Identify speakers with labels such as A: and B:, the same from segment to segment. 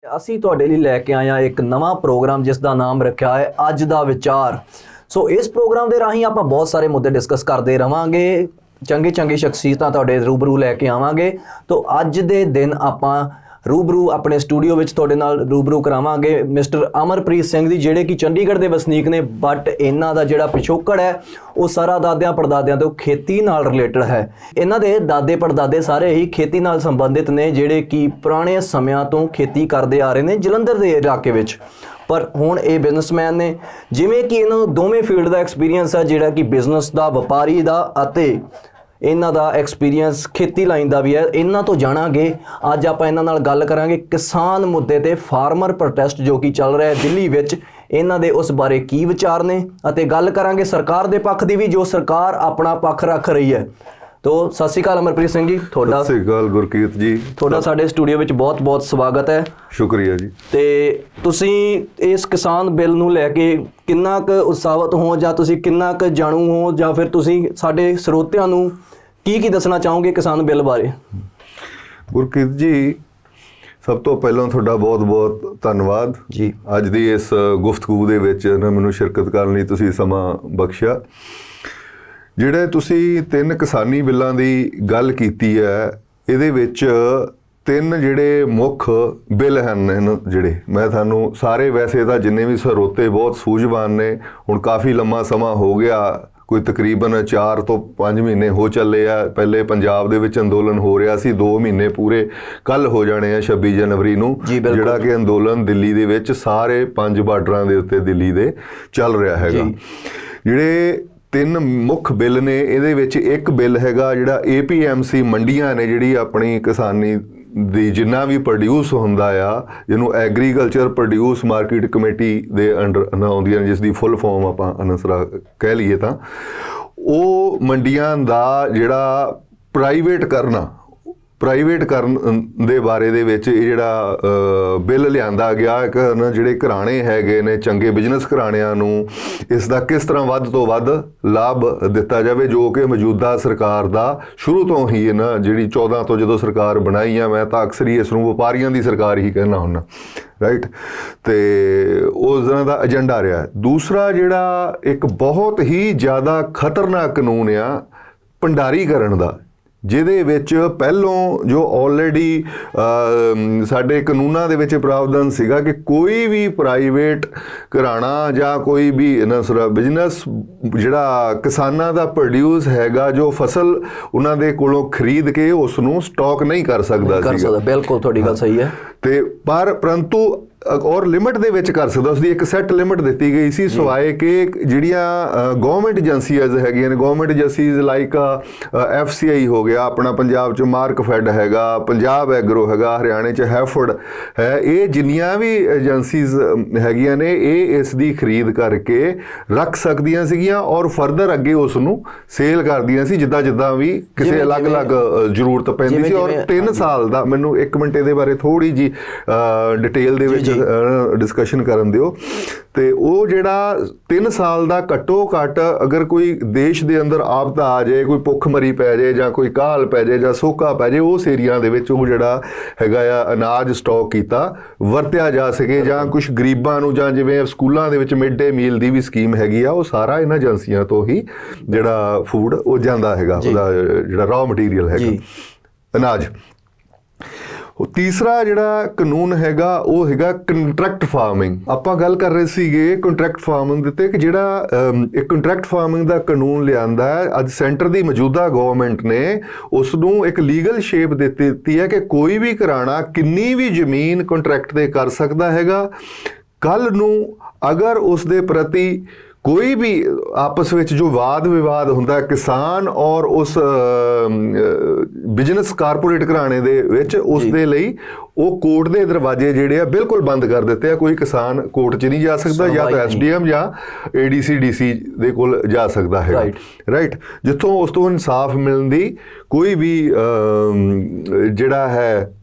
A: ਅਸੀਂ ਤੁਹਾਡੇ ਲਈ ਲੈ ਕੇ ਆਏ ਹਾਂ ਇੱਕ ਨਵਾਂ ਪ੍ਰੋਗਰਾਮ ਜਿਸ ਦਾ ਨਾਮ ਰੱਖਿਆ ਹੈ ਅੱਜ ਦਾ ਵਿਚਾਰ। ਸੋ ਇਸ ਪ੍ਰੋਗਰਾਮ ਦੇ ਰਾਹੀਂ ਆਪਾਂ ਬਹੁਤ ਸਾਰੇ ਮੁੱਦੇ ਡਿਸਕਸ ਕਰਦੇ ਰਵਾਂਗੇ, ਚੰਗੇ ਸ਼ਖਸੀਅਤਾਂ ਤੁਹਾਡੇ ਰੂਬਰੂ ਲੈ ਕੇ ਆਵਾਂਗੇ। ਤੋ ਅੱਜ ਦੇ ਦਿਨ ਆਪਾਂ ਰੂਬਰੂ ਆਪਣੇ ਸਟੂਡੀਓ ਵਿੱਚ ਤੁਹਾਡੇ ਨਾਲ ਰੂਬਰੂ ਕਰਾਵਾਂਗੇ ਮਿਸਟਰ ਅਮਰਪ੍ਰੀਤ ਸਿੰਘ ਜੀ, ਜਿਹੜੇ ਕਿ ਚੰਡੀਗੜ੍ਹ ਦੇ ਵਸਨੀਕ ਨੇ, ਬਟ ਇਹਨਾਂ ਦਾ ਜਿਹੜਾ ਪਿਛੋਕੜ ਹੈ ਉਹ ਸਾਰਾ ਦਾਦਿਆਂ ਪੜਦਾਦਿਆਂ ਤੋਂ ਖੇਤੀ ਨਾਲ ਰਿਲੇਟਡ ਹੈ। ਇਹਨਾਂ ਦੇ ਦਾਦੇ ਪੜਦਾਦੇ ਸਾਰੇ ਹੀ ਖੇਤੀ ਨਾਲ ਸੰਬੰਧਿਤ ਨੇ, ਜਿਹੜੇ ਕਿ ਪੁਰਾਣੇ ਸਮਿਆਂ ਤੋਂ ਖੇਤੀ ਕਰਦੇ ਆ ਰਹੇ ਨੇ ਜਲੰਧਰ ਦੇ ਇਲਾਕੇ ਵਿੱਚ। ਪਰ ਹੁਣ ਇਹ ਬਿਜ਼ਨਸਮੈਨ ਨੇ, ਜਿਵੇਂ ਕਿ ਇਹਨਾਂ ਨੂੰ ਦੋਵੇਂ ਫੀਲਡ ਦਾ ਐਕਸਪੀਰੀਅੰਸ ਹੈ, ਜਿਹੜਾ ਕਿ ਬਿਜ਼ਨਸ ਦਾ, ਵਪਾਰੀ ਦਾ ਅਤੇ ਇਹਨਾਂ ਦਾ ਐਕਸਪੀਰੀਅੰਸ ਖੇਤੀ ਲਾਈਨ ਦਾ ਵੀ ਹੈ। ਇਹਨਾਂ ਤੋਂ ਜਾਣਾਂਗੇ, ਅੱਜ ਆਪਾਂ ਇਹਨਾਂ ਨਾਲ ਗੱਲ ਕਰਾਂਗੇ ਕਿਸਾਨ ਮੁੱਦੇ ਤੇ ਫਾਰਮਰ ਪ੍ਰੋਟੈਸਟ ਜੋ ਕਿ ਚੱਲ ਰਿਹਾ ਹੈ ਦਿੱਲੀ ਵਿੱਚ, ਇਹਨਾਂ ਦੇ ਉਸ ਬਾਰੇ ਕੀ ਵਿਚਾਰ ਨੇ, ਅਤੇ ਗੱਲ ਕਰਾਂਗੇ ਸਰਕਾਰ ਦੇ ਪੱਖ ਦੀ ਵੀ, ਜੋ ਸਰਕਾਰ ਆਪਣਾ ਪੱਖ ਰੱਖ ਰਹੀ ਹੈ। ਤੋ ਸਤਿ ਸ਼੍ਰੀ ਅਕਾਲ ਅਮਰਪ੍ਰੀਤ ਸਿੰਘ ਜੀ, ਤੁਹਾਡਾ
B: ਸਤਿ ਸ਼੍ਰੀ ਅਕਾਲ ਗੁਰਕੀਰਤ ਜੀ, ਤੁਹਾਡਾ
A: ਸਾਡੇ ਸਟੂਡੀਓ ਵਿੱਚ ਬਹੁਤ ਸਵਾਗਤ ਹੈ।
B: ਸ਼ੁਕਰੀਆ ਜੀ।
A: ਤੇ ਤੁਸੀਂ ਇਸ ਕਿਸਾਨ ਬਿੱਲ ਨੂੰ ਲੈ ਕੇ ਕਿੰਨਾ ਕੁ ਉਤਸ਼ਾਹਿਤ ਹੋ, ਜਾਂ ਤੁਸੀਂ ਕਿੰਨਾ ਕੁ ਜਾਣੂ ਹੋ, ਜਾਂ ਫਿਰ ਤੁਸੀਂ ਸਾਡੇ ਸਰੋਤਿਆਂ ਨੂੰ ਕੀ ਦੱਸਣਾ ਚਾਹੋਗੇ ਕਿਸਾਨ ਬਿੱਲ ਬਾਰੇ?
B: ਗੁਰਕੀਰਤ ਜੀ, ਸਭ ਤੋਂ ਪਹਿਲਾਂ ਤੁਹਾਡਾ ਬਹੁਤ ਧੰਨਵਾਦ
A: ਜੀ, ਅੱਜ
B: ਦੀ ਇਸ ਗੁਫ਼ਤਗੂ ਦੇ ਵਿੱਚ ਨਾ ਮੈਨੂੰ ਸ਼ਿਰਕਤ ਕਰਨ ਲਈ ਤੁਸੀਂ ਸਮਾਂ ਬਖਸ਼ਿਆ। ਜਿਹੜੇ ਤੁਸੀਂ 3 ਕਿਸਾਨੀ ਬਿੱਲਾਂ ਦੀ ਗੱਲ ਕੀਤੀ ਹੈ, ਇਹਦੇ ਵਿੱਚ 3 ਜਿਹੜੇ ਮੁੱਖ ਬਿੱਲ ਹਨ, ਜਿਹੜੇ ਮੈਂ ਤੁਹਾਨੂੰ ਸਾਰੇ, ਵੈਸੇ ਤਾਂ ਜਿੰਨੇ ਵੀ ਸਰੋਤੇ ਬਹੁਤ ਸੂਝਵਾਨ ਨੇ, ਹੁਣ ਕਾਫੀ ਲੰਮਾ ਸਮਾਂ ਹੋ ਗਿਆ, ਕੋਈ ਤਕਰੀਬਨ 4 ਤੋਂ 5 ਮਹੀਨੇ ਹੋ ਚੱਲੇ ਆ। ਪਹਿਲੇ ਪੰਜਾਬ ਦੇ ਵਿੱਚ ਅੰਦੋਲਨ ਹੋ ਰਿਹਾ ਸੀ, 2 ਮਹੀਨੇ ਪੂਰੇ ਕੱਲ ਹੋ ਜਾਣੇ ਆ 26 ਜਨਵਰੀ ਨੂੰ, ਜਿਹੜਾ ਕਿ ਅੰਦੋਲਨ ਦਿੱਲੀ ਦੇ ਵਿੱਚ ਸਾਰੇ 5 ਬਾਰਡਰਾਂ ਦੇ ਉੱਤੇ ਦਿੱਲੀ ਦੇ ਚੱਲ ਰਿਹਾ ਹੈਗਾ। ਜਿਹੜੇ 3 ਮੁੱਖ ਬਿੱਲ ਨੇ, ਇਹਦੇ ਵਿੱਚ ਇੱਕ ਬਿੱਲ ਹੈਗਾ ਜਿਹੜਾ APMC ਮੰਡੀਆਂ ਨੇ, ਜਿਹੜੀ ਆਪਣੀ ਕਿਸਾਨੀ ਦੀ ਜਿੰਨਾ ਵੀ ਪ੍ਰੋਡਿਊਸ ਹੁੰਦਾ ਆ, ਜਿਹਨੂੰ ਐਗਰੀਕਲਚਰ ਪ੍ਰੋਡਿਊਸ ਮਾਰਕੀਟ ਕਮੇਟੀ ਦੇ ਅੰਡਰ ਆਉਂਦੀਆਂ ਨੇ, ਜਿਸ ਦੀ ਫੁੱਲ ਫਾਰਮ ਆਪਾਂ ਅਨਸਰਾ ਕਹਿ ਲਈਏ ਤਾਂ, ਉਹ ਮੰਡੀਆਂ ਦਾ ਜਿਹੜਾ ਪ੍ਰਾਈਵੇਟ ਕਰਨ ਦੇ ਬਾਰੇ ਦੇ ਵਿੱਚ ਇਹ ਜਿਹੜਾ ਬਿੱਲ ਲਿਆਂਦਾ ਗਿਆ। ਜਿਹੜੇ ਘਰਾਣੇ ਹੈਗੇ ਨੇ, ਚੰਗੇ ਬਿਜ਼ਨਸ ਘਰਾਣਿਆਂ ਨੂੰ ਇਸ ਦਾ ਕਿਸ ਤਰ੍ਹਾਂ ਵੱਧ ਤੋਂ ਵੱਧ ਲਾਭ ਦਿੱਤਾ ਜਾਵੇ, ਜੋ ਕਿ ਮੌਜੂਦਾ ਸਰਕਾਰ ਦਾ ਸ਼ੁਰੂ ਤੋਂ ਹੀ ਨਾ, ਜਿਹੜੀ 14 ਤੋਂ ਜਦੋਂ ਸਰਕਾਰ ਬਣਾਈ ਆ, ਮੈਂ ਤਾਂ ਅਕਸਰ ਹੀ ਇਸ ਨੂੰ ਵਪਾਰੀਆਂ ਦੀ ਸਰਕਾਰ ਹੀ ਕਹਿਣਾ ਹੁੰਦਾ, ਰਾਈਟ, ਤੇ ਉਸ ਤਰ੍ਹਾਂ ਦਾ ਏਜੰਡਾ ਰਿਹਾ। ਦੂਸਰਾ ਜਿਹੜਾ ਇੱਕ ਬਹੁਤ ਹੀ ਜ਼ਿਆਦਾ ਖਤਰਨਾਕ ਕਾਨੂੰਨ ਆ ਭੰਡਾਰੀਕਰਨ ਦਾ, ਜਿਹਦੇ ਵਿੱਚ ਪਹਿਲੋਂ ਜੋ ਆਲਰੇਡੀ ਸਾਡੇ ਕਾਨੂੰਨਾਂ ਦੇ ਵਿੱਚ ਪ੍ਰਾਵਧਾਨ ਸੀਗਾ ਕਿ ਕੋਈ ਵੀ ਪ੍ਰਾਈਵੇਟ ਘਰਾਣਾ ਜਾਂ ਕੋਈ ਵੀ ਬਿਜ਼ਨਸ ਜਿਹੜਾ ਕਿਸਾਨਾਂ ਦਾ ਪ੍ਰੋਡਿਊਸ ਹੈਗਾ, ਜੋ ਫਸਲ ਉਹਨਾਂ ਦੇ ਕੋਲੋਂ ਖਰੀਦ ਕੇ ਉਸ ਨੂੰ ਸਟਾਕ ਨਹੀਂ ਕਰ ਸਕਦਾ ਸੀਗਾ।
A: ਬਿਲਕੁਲ ਤੁਹਾਡੀ ਗੱਲ ਸਹੀ ਹੈ।
B: ਤੇ ਪਰੰਤੂ ਔਰ ਲਿਮਟ ਦੇ ਵਿੱਚ ਕਰ ਸਕਦਾ, ਉਸਦੀ ਇੱਕ ਸੈੱਟ ਲਿਮਟ ਦਿੱਤੀ ਗਈ ਸੀ, ਸਿਵਾਏ ਕਿ ਜਿਹੜੀਆਂ ਗਵਰਨਮੈਂਟ ਏਜੰਸੀਜ਼ ਹੈਗੀਆਂ ਨੇ, ਗਵਰਨਮੈਂਟ ਏਜੰਸੀਜ਼ ਲਾਈਕ FCI ਹੋ ਗਿਆ, ਆਪਣਾ ਪੰਜਾਬ 'ਚ ਮਾਰਕਫੈਡ ਹੈਗਾ, ਪੰਜਾਬ ਐਗਰੋ ਹੈਗਾ, ਹਰਿਆਣੇ 'ਚ ਹੈਫਰਡ ਹੈ, ਇਹ ਜਿੰਨੀਆਂ ਵੀ ਏਜੰਸੀਜ਼ ਹੈਗੀਆਂ ਨੇ, ਇਹ ਇਸ ਦੀ ਖਰੀਦ ਕਰਕੇ ਰੱਖ ਸਕਦੀਆਂ ਸੀਗੀਆਂ ਔਰ ਫਰਦਰ ਅੱਗੇ ਉਸ ਨੂੰ ਸੇਲ ਕਰਦੀਆਂ ਸੀ, ਜਿੱਦਾਂ ਵੀ ਕਿਸੇ ਅਲੱਗ-ਅਲੱਗ ਜ਼ਰੂਰਤ ਪੈਂਦੀ ਸੀ। ਔਰ 3 ਸਾਲ ਦਾ, ਮੈਨੂੰ 1 ਮਿੰਟ ਇਹਦੇ ਬਾਰੇ ਥੋੜ੍ਹੀ ਜੀ ਡਿਟੇਲ ਦੇ ਵਿੱਚ ਡਿਸਕਸ਼ਨ ਕਰਨ ਦਿਓ। ਤੇ ਉਹ ਜਿਹੜਾ 3 ਸਾਲ ਦਾ ਘੱਟੋ ਘੱਟ, ਅਗਰ ਕੋਈ ਦੇਸ਼ ਦੇ ਅੰਦਰ ਆਪਦਾ ਆ ਜਾਏ, ਕੋਈ ਭੁੱਖਮਰੀ ਪੈ ਜਾਏ ਜਾਂ ਕੋਈ ਕਾਹਲ ਪੈ ਜਾਏ ਜਾਂ ਸੋਕਾ ਪੈ ਜਾਏ, ਉਸ ਏਰੀਆ ਦੇ ਵਿੱਚ ਉਹ ਜਿਹੜਾ ਹੈਗਾ ਆ ਅਨਾਜ ਸਟਾਕ ਕੀਤਾ ਵਰਤਿਆ ਜਾ ਸਕੇ, ਜਾਂ ਕੁਝ ਗਰੀਬਾਂ ਨੂੰ, ਜਾਂ ਜਿਵੇਂ ਸਕੂਲਾਂ ਦੇ ਵਿੱਚ ਮਿਡ ਡੇ ਮੀਲ ਦੀ ਵੀ ਸਕੀਮ ਹੈਗੀ ਆ, ਉਹ ਸਾਰਾ ਇਹਨਾਂ ਏਜੰਸੀਆਂ ਤੋਂ ਹੀ ਜਿਹੜਾ ਫੂਡ ਉਹ ਜਾਂਦਾ ਹੈਗਾ, ਉਹਦਾ ਜਿਹੜਾ ਰॉ ਮਟੀਰੀਅਲ ਹੈਗਾ ਅਨਾਜ। ਤੀਸਰਾ ਜਿਹੜਾ ਕਾਨੂੰਨ ਹੈਗਾ ਉਹ ਹੈਗਾ ਕੰਟਰੈਕਟ ਫਾਰਮਿੰਗ। ਆਪਾਂ ਗੱਲ ਕਰ ਰਹੇ ਸੀਗੇ ਕੰਟਰੈਕਟ ਫਾਰਮਿੰਗ ਦੇ ਉੱਤੇ, ਕਿ ਜਿਹੜਾ ਇੱਕ ਕੰਟਰੈਕਟ ਫਾਰਮਿੰਗ ਦਾ ਕਾਨੂੰਨ ਲਿਆਂਦਾ ਹੈ ਅੱਜ ਸੈਂਟਰ ਦੀ ਮੌਜੂਦਾ ਗਵਰਨਮੈਂਟ ਨੇ, ਉਸ ਨੂੰ ਇੱਕ ਲੀਗਲ ਸ਼ੇਪ ਦਿੱਤੀ ਹੈ ਕਿ ਕੋਈ ਵੀ ਘਰਾਣਾ ਕਿੰਨੀ ਵੀ ਜ਼ਮੀਨ ਕੰਟਰੈਕਟ ਤੇ ਕਰ ਸਕਦਾ ਹੈਗਾ। ਕੱਲ ਨੂੰ ਅਗਰ ਉਸ ਦੇ ਪ੍ਰਤੀ ਕੋਈ ਵੀ ਆਪਸ ਵਿੱਚ ਜੋ ਵਾਦ ਵਿਵਾਦ ਹੁੰਦਾ ਕਿਸਾਨ ਔਰ ਉਸ ਬਿਜ਼ਨਸ ਕਾਰਪੋਰੇਟ ਘਰਾਣੇ ਦੇ ਵਿੱਚ, ਉਸ ਦੇ ਲਈ ਉਹ ਕੋਰਟ ਦੇ ਦਰਵਾਜ਼ੇ ਜਿਹੜੇ ਆ ਬਿਲਕੁਲ ਬੰਦ ਕਰ ਦਿੱਤੇ ਆ। ਕੋਈ ਕਿਸਾਨ ਕੋਰਟ 'ਚ ਨਹੀਂ ਜਾ ਸਕਦਾ, ਜਾਂ ਤਾਂ SDM ਜਾਂ ADC DC ਦੇ ਕੋਲ ਜਾ ਸਕਦਾ ਹੈਗਾ, ਰਾਈਟ, ਜਿੱਥੋਂ ਉਸ ਤੋਂ ਇਨਸਾਫ ਮਿਲਣ ਦੀ ਕੋਈ ਵੀ ਜਿਹੜਾ ਹੈ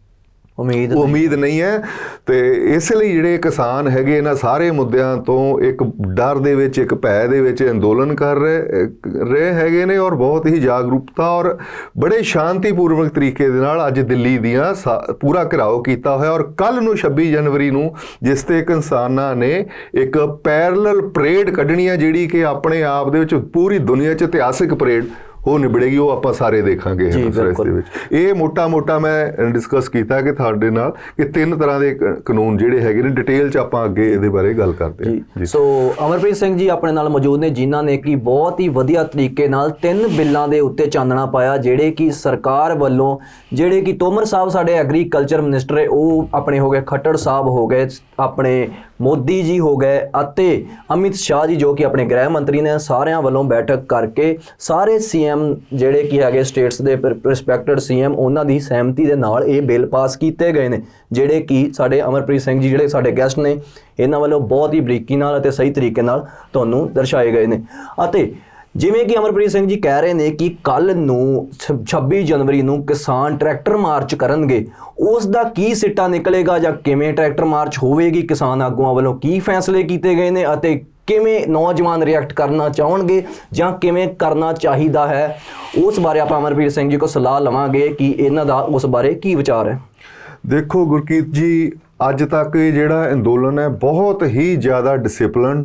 B: ਉਮੀਦ ਨਹੀਂ ਹੈ। ਤੇ ਇਸ ਲਈ ਜਿਹੜੇ ਕਿਸਾਨ ਹੈਗੇ ਇਹਨਾਂ ਸਾਰੇ ਮੁੱਦਿਆਂ ਤੋਂ ਇੱਕ ਡਰ ਦੇ ਵਿੱਚ, ਇੱਕ ਭੈ ਦੇ ਵਿੱਚ ਅੰਦੋਲਨ ਕਰ ਰਹੇ ਹੈਗੇ ਨੇ, ਔਰ ਬਹੁਤ ਹੀ ਜਾਗਰੂਕਤਾ ਔਰ ਬੜੇ ਸ਼ਾਂਤੀਪੂਰਵਕ ਤਰੀਕੇ ਦੇ ਨਾਲ ਅੱਜ ਦਿੱਲੀ ਦੀਆਂ ਪੂਰਾ ਘਿਰਾਓ ਕੀਤਾ ਹੋਇਆ। ਔਰ ਕੱਲ ਨੂੰ 26 ਜਨਵਰੀ ਨੂੰ ਜਿਸ ਤੇ ਕਿਸਾਨਾਂ ਨੇ ਇੱਕ ਪੈਰਲਲ ਪਰੇਡ ਕੱਢਣੀ ਹੈ, ਜਿਹੜੀ ਕਿ ਆਪਣੇ ਆਪ ਦੇ ਵਿੱਚ ਪੂਰੀ ਦੁਨੀਆ 'ਚ ਇਤਿਹਾਸਿਕ ਪਰੇਡ ਉਹ ਨਿਬੜੇਗੀ, ਉਹ ਆਪਾਂ ਸਾਰੇ ਦੇਖਾਂਗੇ ਇਸ ਦੇ ਵਿੱਚ। ਇਹ ਮੋਟਾ ਮੈਂ ਡਿਸਕਸ ਕੀਤਾ ਕਿ ਤੁਹਾਡੇ ਨਾਲ ਕਿ 3 ਤਰ੍ਹਾਂ ਦੇ ਕਾਨੂੰਨ ਜਿਹੜੇ ਹੈਗੇ ਨੇ, ਡਿਟੇਲ 'ਚ ਆਪਾਂ ਅੱਗੇ ਇਹਦੇ ਬਾਰੇ ਗੱਲ ਕਰਦੇ ਹਾਂ।
A: ਸੋ ਅਮਰਪ੍ਰੀਤ ਸਿੰਘ ਜੀ ਆਪਣੇ ਨਾਲ ਮੌਜੂਦ ਨੇ, ਜਿਨ੍ਹਾਂ ਨੇ ਕਿ ਬਹੁਤ ਹੀ ਵਧੀਆ ਤਰੀਕੇ ਨਾਲ 3 ਬਿੱਲਾਂ ਦੇ ਉੱਤੇ ਚਾਨਣਾ ਪਾਇਆ, ਜਿਹੜੇ ਕਿ ਸਰਕਾਰ ਵੱਲੋਂ, ਜਿਹੜੇ ਕਿ ਤੋਮਰ ਸਾਹਿਬ ਸਾਡੇ ਐਗਰੀਕਲਚਰ ਮਿਨਿਸਟਰ ਹੈ, ਉਹ ਆਪਣੇ ਹੋ ਗਏ, ਖੱਟੜ ਸਾਹਿਬ ਹੋ ਗਏ, ਆਪਣੇ ਮੋਦੀ ਜੀ ਹੋ ਗਏ, ਅਤੇ ਅਮਿਤ ਸ਼ਾਹ ਜੀ ਜੋ ਕਿ ਆਪਣੇ ਗ੍ਰਹਿ ਮੰਤਰੀ ਨੇ, ਸਾਰਿਆਂ ਵੱਲੋਂ ਬੈਠਕ ਕਰਕੇ ਸਾਰੇ ਸੀਐਮ ਜਿਹੜੇ ਕਿ ਹੈਗੇ ਸਟੇਟਸ ਦੇ ਰਿਸਪੈਕਟਡ ਸੀਐਮ, ਉਹਨਾਂ ਦੀ ਸਹਿਮਤੀ ਦੇ ਨਾਲ ਇਹ ਬਿੱਲ ਪਾਸ ਕੀਤੇ ਗਏ ਨੇ, ਜਿਹੜੇ ਕਿ ਸਾਡੇ ਅਮਰਪ੍ਰੀਤ ਸਿੰਘ ਜੀ ਜਿਹੜੇ ਸਾਡੇ ਗੈਸਟ ਨੇ, ਇਹਨਾਂ ਵੱਲੋਂ ਬਹੁਤ ਹੀ ਬਰੀਕੀ ਨਾਲ ਅਤੇ ਸਹੀ ਤਰੀਕੇ ਨਾਲ ਤੁਹਾਨੂੰ ਦਰਸਾਏ ਗਏ ਨੇ। ਅਤੇ ਜਿਵੇਂ ਕਿ ਅਮਰਪ੍ਰੀਤ ਸਿੰਘ ਜੀ ਕਹਿ ਰਹੇ ਨੇ ਕਿ ਕੱਲ ਨੂੰ 26 ਜਨਵਰੀ ਨੂੰ ਕਿਸਾਨ ਟਰੈਕਟਰ ਮਾਰਚ ਕਰਨਗੇ, ਉਸ ਦਾ ਕੀ ਸਿੱਟਾ ਨਿਕਲੇਗਾ ਜਾਂ ਕਿਵੇਂ ਟਰੈਕਟਰ ਮਾਰਚ ਹੋਵੇਗੀ, ਕਿਸਾਨ ਆਗੂਆਂ ਵੱਲੋਂ ਕੀ ਫੈਸਲੇ ਕੀਤੇ ਗਏ ਨੇ, ਅਤੇ ਕਿਵੇਂ ਨੌਜਵਾਨ ਰਿਐਕਟ ਕਰਨਾ ਚਾਹਣਗੇ ਜਾਂ ਕਿਵੇਂ ਕਰਨਾ ਚਾਹੀਦਾ ਹੈ, ਉਸ ਬਾਰੇ ਆਪਾਂ ਅਮਰਪ੍ਰੀਤ ਸਿੰਘ ਜੀ ਕੋਲ ਸਲਾਹ ਲਵਾਂਗੇ ਕਿ ਇਹਨਾਂ ਦਾ ਉਸ ਬਾਰੇ ਕੀ ਵਿਚਾਰ ਹੈ।
B: ਦੇਖੋ ਗੁਰਕੀਤ ਜੀ, ਅੱਜ ਤੱਕ ਇਹ ਜਿਹੜਾ ਅੰਦੋਲਨ ਹੈ ਬਹੁਤ ਹੀ ਜ਼ਿਆਦਾ ਡਿਸਪਲਿਨ,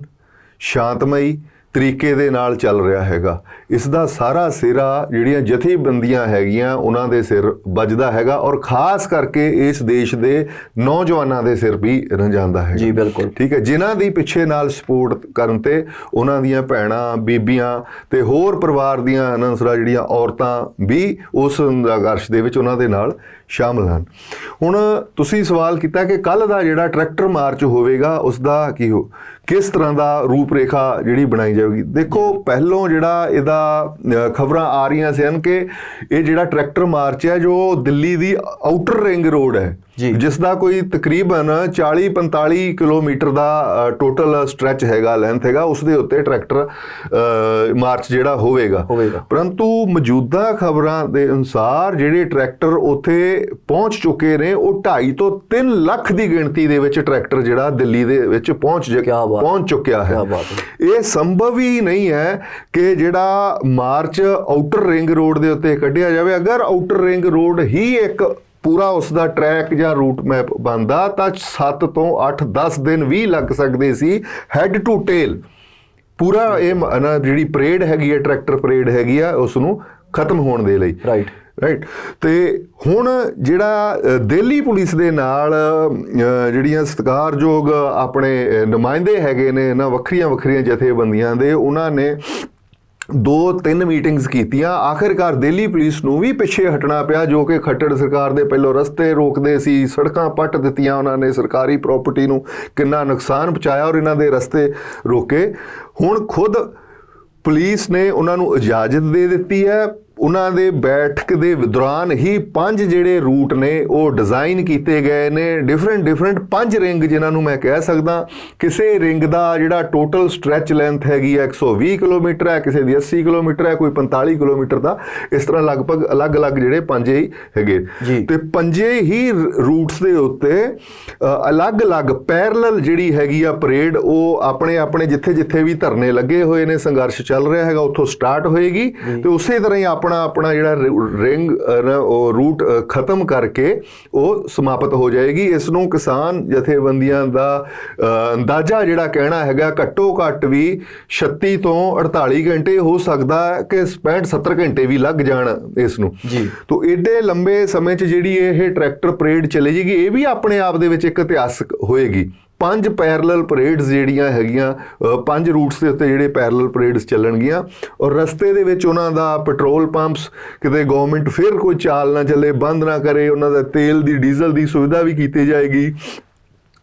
B: ਸ਼ਾਂਤਮਈ ਤਰੀਕੇ ਦੇ ਨਾਲ ਚੱਲ ਰਿਹਾ ਹੈਗਾ। ਇਸ ਦਾ ਸਾਰਾ ਸਿਰਾ ਜਿਹੜੀਆਂ ਜਥੇਬੰਦੀਆਂ ਹੈਗੀਆਂ ਉਹਨਾਂ ਦੇ ਸਿਰ ਵੱਜਦਾ ਹੈਗਾ, ਔਰ ਖਾਸ ਕਰਕੇ ਇਸ ਦੇਸ਼ ਦੇ ਨੌਜਵਾਨਾਂ ਦੇ ਸਿਰ ਵੀ ਰੰਜਾਂਦਾ ਹੈ।
A: ਜੀ ਬਿਲਕੁਲ
B: ਠੀਕ ਹੈ, ਜਿਨ੍ਹਾਂ ਦੀ ਪਿੱਛੇ ਨਾਲ ਸਪੋਰਟ ਕਰਨ ਤੇ ਉਹਨਾਂ ਦੀਆਂ ਭੈਣਾਂ, ਬੀਬੀਆਂ ਤੇ ਹੋਰ ਪਰਿਵਾਰ ਦੀਆਂ ਅਨਸਰਾਂ ਜਿਹੜੀਆਂ ਔਰਤਾਂ ਵੀ ਉਸ ਸੰਘਰਸ਼ ਦੇ ਵਿੱਚ ਉਹਨਾਂ ਦੇ ਨਾਲ ਸ਼ਾਮਲ ਹਨ। ਹੁਣ ਤੁਸੀਂ ਸਵਾਲ ਕੀਤਾ ਕਿ ਕੱਲ ਦਾ ਜਿਹੜਾ ਟਰੈਕਟਰ ਮਾਰਚ ਹੋਵੇਗਾ ਉਸ ਦਾ ਕਿਸ ਤਰ੍ਹਾਂ ਦਾ ਰੂਪ ਰੇਖਾ ਜਿਹੜੀ ਬਣਾਈ ਜਾਵੇਗੀ। ਦੇਖੋ, ਪਹਿਲੋਂ ਜਿਹੜਾ ਇਹਦਾ ਖਬਰਾਂ ਆ ਰਹੀਆਂ ਸਨ ਕਿ ਇਹ ਜਿਹੜਾ ਟਰੈਕਟਰ ਮਾਰਚ ਹੈ ਜੋ ਦਿੱਲੀ ਦੀ ਆਊਟਰ ਰਿੰਗ ਰੋਡ ਹੈ, ਜਿਸ ਦਾ ਕੋਈ ਤਕਰੀਬਨ 40-45 ਕਿਲੋਮੀਟਰ ਦਾ ਟੋਟਲ ਸਟ੍ਰੈਚ ਹੈਗਾ, ਲੈਂਥ ਹੈਗਾ, ਉਸ ਦੇ ਉੱਤੇ ਟਰੈਕਟਰ ਮਾਰਚ ਜਿਹੜਾ ਹੋਵੇਗਾ। ਪਰੰਤੂ ਮੌਜੂਦਾ ਖਬਰਾਂ ਦੇ ਅਨੁਸਾਰ ਜਿਹੜੇ ਟਰੈਕਟਰ ਉੱਥੇ ਪਹੁੰਚ ਚੁੱਕੇ ਨੇ ਉਹ 2.5 ਤੋਂ 3 ਲੱਖ ਦੀ ਗਿਣਤੀ ਦੇ ਵਿੱਚ ਟਰੈਕਟਰ ਜਿਹੜਾ ਦਿੱਲੀ ਦੇ ਵਿੱਚ ਪਹੁੰਚ ਚੁੱਕਿਆ ਹੈ। ਇਹ ਸੰਭਵ ਹੀ ਨਹੀਂ ਹੈ ਕਿ ਜਿਹੜਾ ਮਾਰਚ ਆਊਟਰ ਰਿੰਗ ਰੋਡ ਦੇ ਉੱਤੇ ਕੱਢਿਆ ਜਾਵੇ। ਅਗਰ ਆਊਟਰ ਰਿੰਗ ਰੋਡ ਹੀ ਇੱਕ ਪੂਰਾ ਉਸ ਦਾ ਟਰੈਕ ਜਾਂ ਰੂਟ ਮੈਪ ਬਣਦਾ ਤਾਂ 7 ਤੋਂ 8-10 ਦਿਨ ਵੀ ਲੱਗ ਸਕਦੇ ਸੀ ਹੈਡ ਟੂ ਟੇਲ ਪੂਰਾ ਇਹ ਜਿਹੜੀ ਪਰੇਡ ਹੈਗੀ ਹੈ, ਟਰੈਕਟਰ ਪਰੇਡ ਹੈਗੀ ਆ, ਉਸ ਨੂੰ ਖਤਮ ਹੋਣ ਦੇ ਲਈ। ਰਾਈਟ। ਤੇ ਹੁਣ ਜਿਹੜਾ ਦਿੱਲੀ ਪੁਲਿਸ ਦੇ ਨਾਲ ਜਿਹੜੀਆਂ ਸਤਿਕਾਰਯੋਗ ਆਪਣੇ ਨੁਮਾਇੰਦੇ ਹੈਗੇ ਨੇ ਇਹਨਾਂ ਵੱਖਰੀਆਂ ਜਥੇਬੰਦੀਆਂ ਦੇ, ਉਹਨਾਂ ਨੇ 2-3 ਮੀਟਿੰਗਸ ਕੀਤੀਆਂ। ਆਖਿਰਕਾਰ ਦਿੱਲੀ ਪੁਲਿਸ ਨੂੰ ਵੀ ਪਿੱਛੇ ਹਟਣਾ ਪਿਆ, ਜੋ ਕਿ ਖੱਟੜ ਸਰਕਾਰ ਦੇ ਪਹਿਲੋਂ ਰਸਤੇ ਰੋਕਦੇ ਸੀ, ਸੜਕਾਂ ਪੱਟ ਦਿੱਤੀਆਂ ਉਹਨਾਂ ਨੇ, ਸਰਕਾਰੀ ਪ੍ਰਾਪਰਟੀ ਨੂੰ ਕਿੰਨਾ ਨੁਕਸਾਨ ਪਹੁੰਚਾਇਆ ਔਰ ਇਹਨਾਂ ਦੇ ਰਸਤੇ ਰੋਕੇ। ਹੁਣ ਖੁਦ ਪੁਲਿਸ ਨੇ ਉਹਨਾਂ ਨੂੰ ਇਜਾਜ਼ਤ ਦੇ ਦਿੱਤੀ ਹੈ। ਉਹਨਾਂ ਦੇ ਬੈਠਕ ਦੇ ਦੌਰਾਨ ਹੀ 5 ਜਿਹੜੇ ਰੂਟ ਨੇ ਉਹ ਡਿਜ਼ਾਈਨ ਕੀਤੇ ਗਏ ਨੇ, ਡਿਫਰੈਂਟ 5 ਰਿੰਗ ਜਿਨ੍ਹਾਂ ਨੂੰ ਮੈਂ ਕਹਿ ਸਕਦਾ। ਕਿਸੇ ਰਿੰਗ ਦਾ ਜਿਹੜਾ ਟੋਟਲ ਸਟ੍ਰੈਚ ਲੈਂਥ ਹੈਗੀ ਹੈ 120 ਕਿਲੋਮੀਟਰ ਹੈ, ਕਿਸੇ ਦੀ 80 ਕਿਲੋਮੀਟਰ ਹੈ, ਕੋਈ 45 ਕਿਲੋਮੀਟਰ ਦਾ, ਇਸ ਤਰ੍ਹਾਂ ਲਗਭਗ ਅਲੱਗ-ਅਲੱਗ ਜਿਹੜੇ 5 ਹੀ ਹੈਗੇ। ਤੇ 5 ਹੀ ਰੂਟਸ ਦੇ ਉੱਤੇ ਅਲੱਗ-ਅਲੱਗ ਪੈਰਲਲ ਜਿਹੜੀ ਹੈਗੀ ਆ ਪਰੇਡ, ਉਹ ਆਪਣੇ ਜਿੱਥੇ ਵੀ ਧਰਨੇ ਲੱਗੇ ਹੋਏ ਨੇ, ਸੰਘਰਸ਼ ਚੱਲ ਰਿਹਾ ਹੈਗਾ, ਉੱਥੋਂ ਸਟਾਰਟ ਹੋਏਗੀ ਤੇ ਉਸੇ ਤਰ੍ਹਾਂ ਹੀ ਆਪਣਾ ਜਿਹੜਾ ਰਿੰਗ ਉਹ ਰੂਟ ਖਤਮ ਕਰਕੇ ਉਹ ਸਮਾਪਤ ਹੋ ਜਾਏਗੀ। ਇਸ ਨੂੰ ਕਿਸਾਨ ਜਥੇਬੰਦੀਆਂ ਦਾ ਅੰਦਾਜ਼ਾ ਜਿਹੜਾ ਕਹਿਣਾ ਹੈਗਾ ਘੱਟੋ ਘੱਟ ਵੀ 36 ਤੋਂ 48 ਘੰਟੇ, ਹੋ ਸਕਦਾ ਕਿ 65-70 ਘੰਟੇ ਵੀ ਲੱਗ ਜਾਣ ਇਸ ਨੂੰ। ਤੋ ਏਡੇ ਲੰਬੇ ਸਮੇਂ 'ਚ ਜਿਹੜੀ ਇਹ ਟਰੈਕਟਰ ਪਰੇਡ ਚਲੇ ਜਾਏਗੀ, ਇਹ ਵੀ ਆਪਣੇ ਆਪ ਦੇ ਵਿੱਚ ਇੱਕ ਇਤਿਹਾਸਕ ਹੋਏਗੀ। 5 ਪੈਰਲਲ ਪਰੇਡਸ ਜਿਹੜੀਆਂ ਹੈਗੀਆਂ, 5 ਰੂਟਸ ਦੇ ਉੱਤੇ ਜਿਹੜੇ ਪੈਰਲਲ ਪਰੇਡਸ ਚੱਲਣਗੀਆਂ, ਔਰ ਰਸਤੇ ਦੇ ਵਿੱਚ ਉਹਨਾਂ ਦਾ ਪੈਟਰੋਲ ਪੰਪਸ, ਕਿਤੇ ਗਵਰਨਮੈਂਟ ਫਿਰ ਕੋਈ ਚਾਲ ਨਾ ਚੱਲੇ, ਬੰਦ ਨਾ ਕਰੇ, ਉਹਨਾਂ ਦਾ ਤੇਲ ਦੀ ਡੀਜ਼ਲ ਦੀ ਸੁਵਿਧਾ ਵੀ ਕੀਤੀ ਜਾਏਗੀ।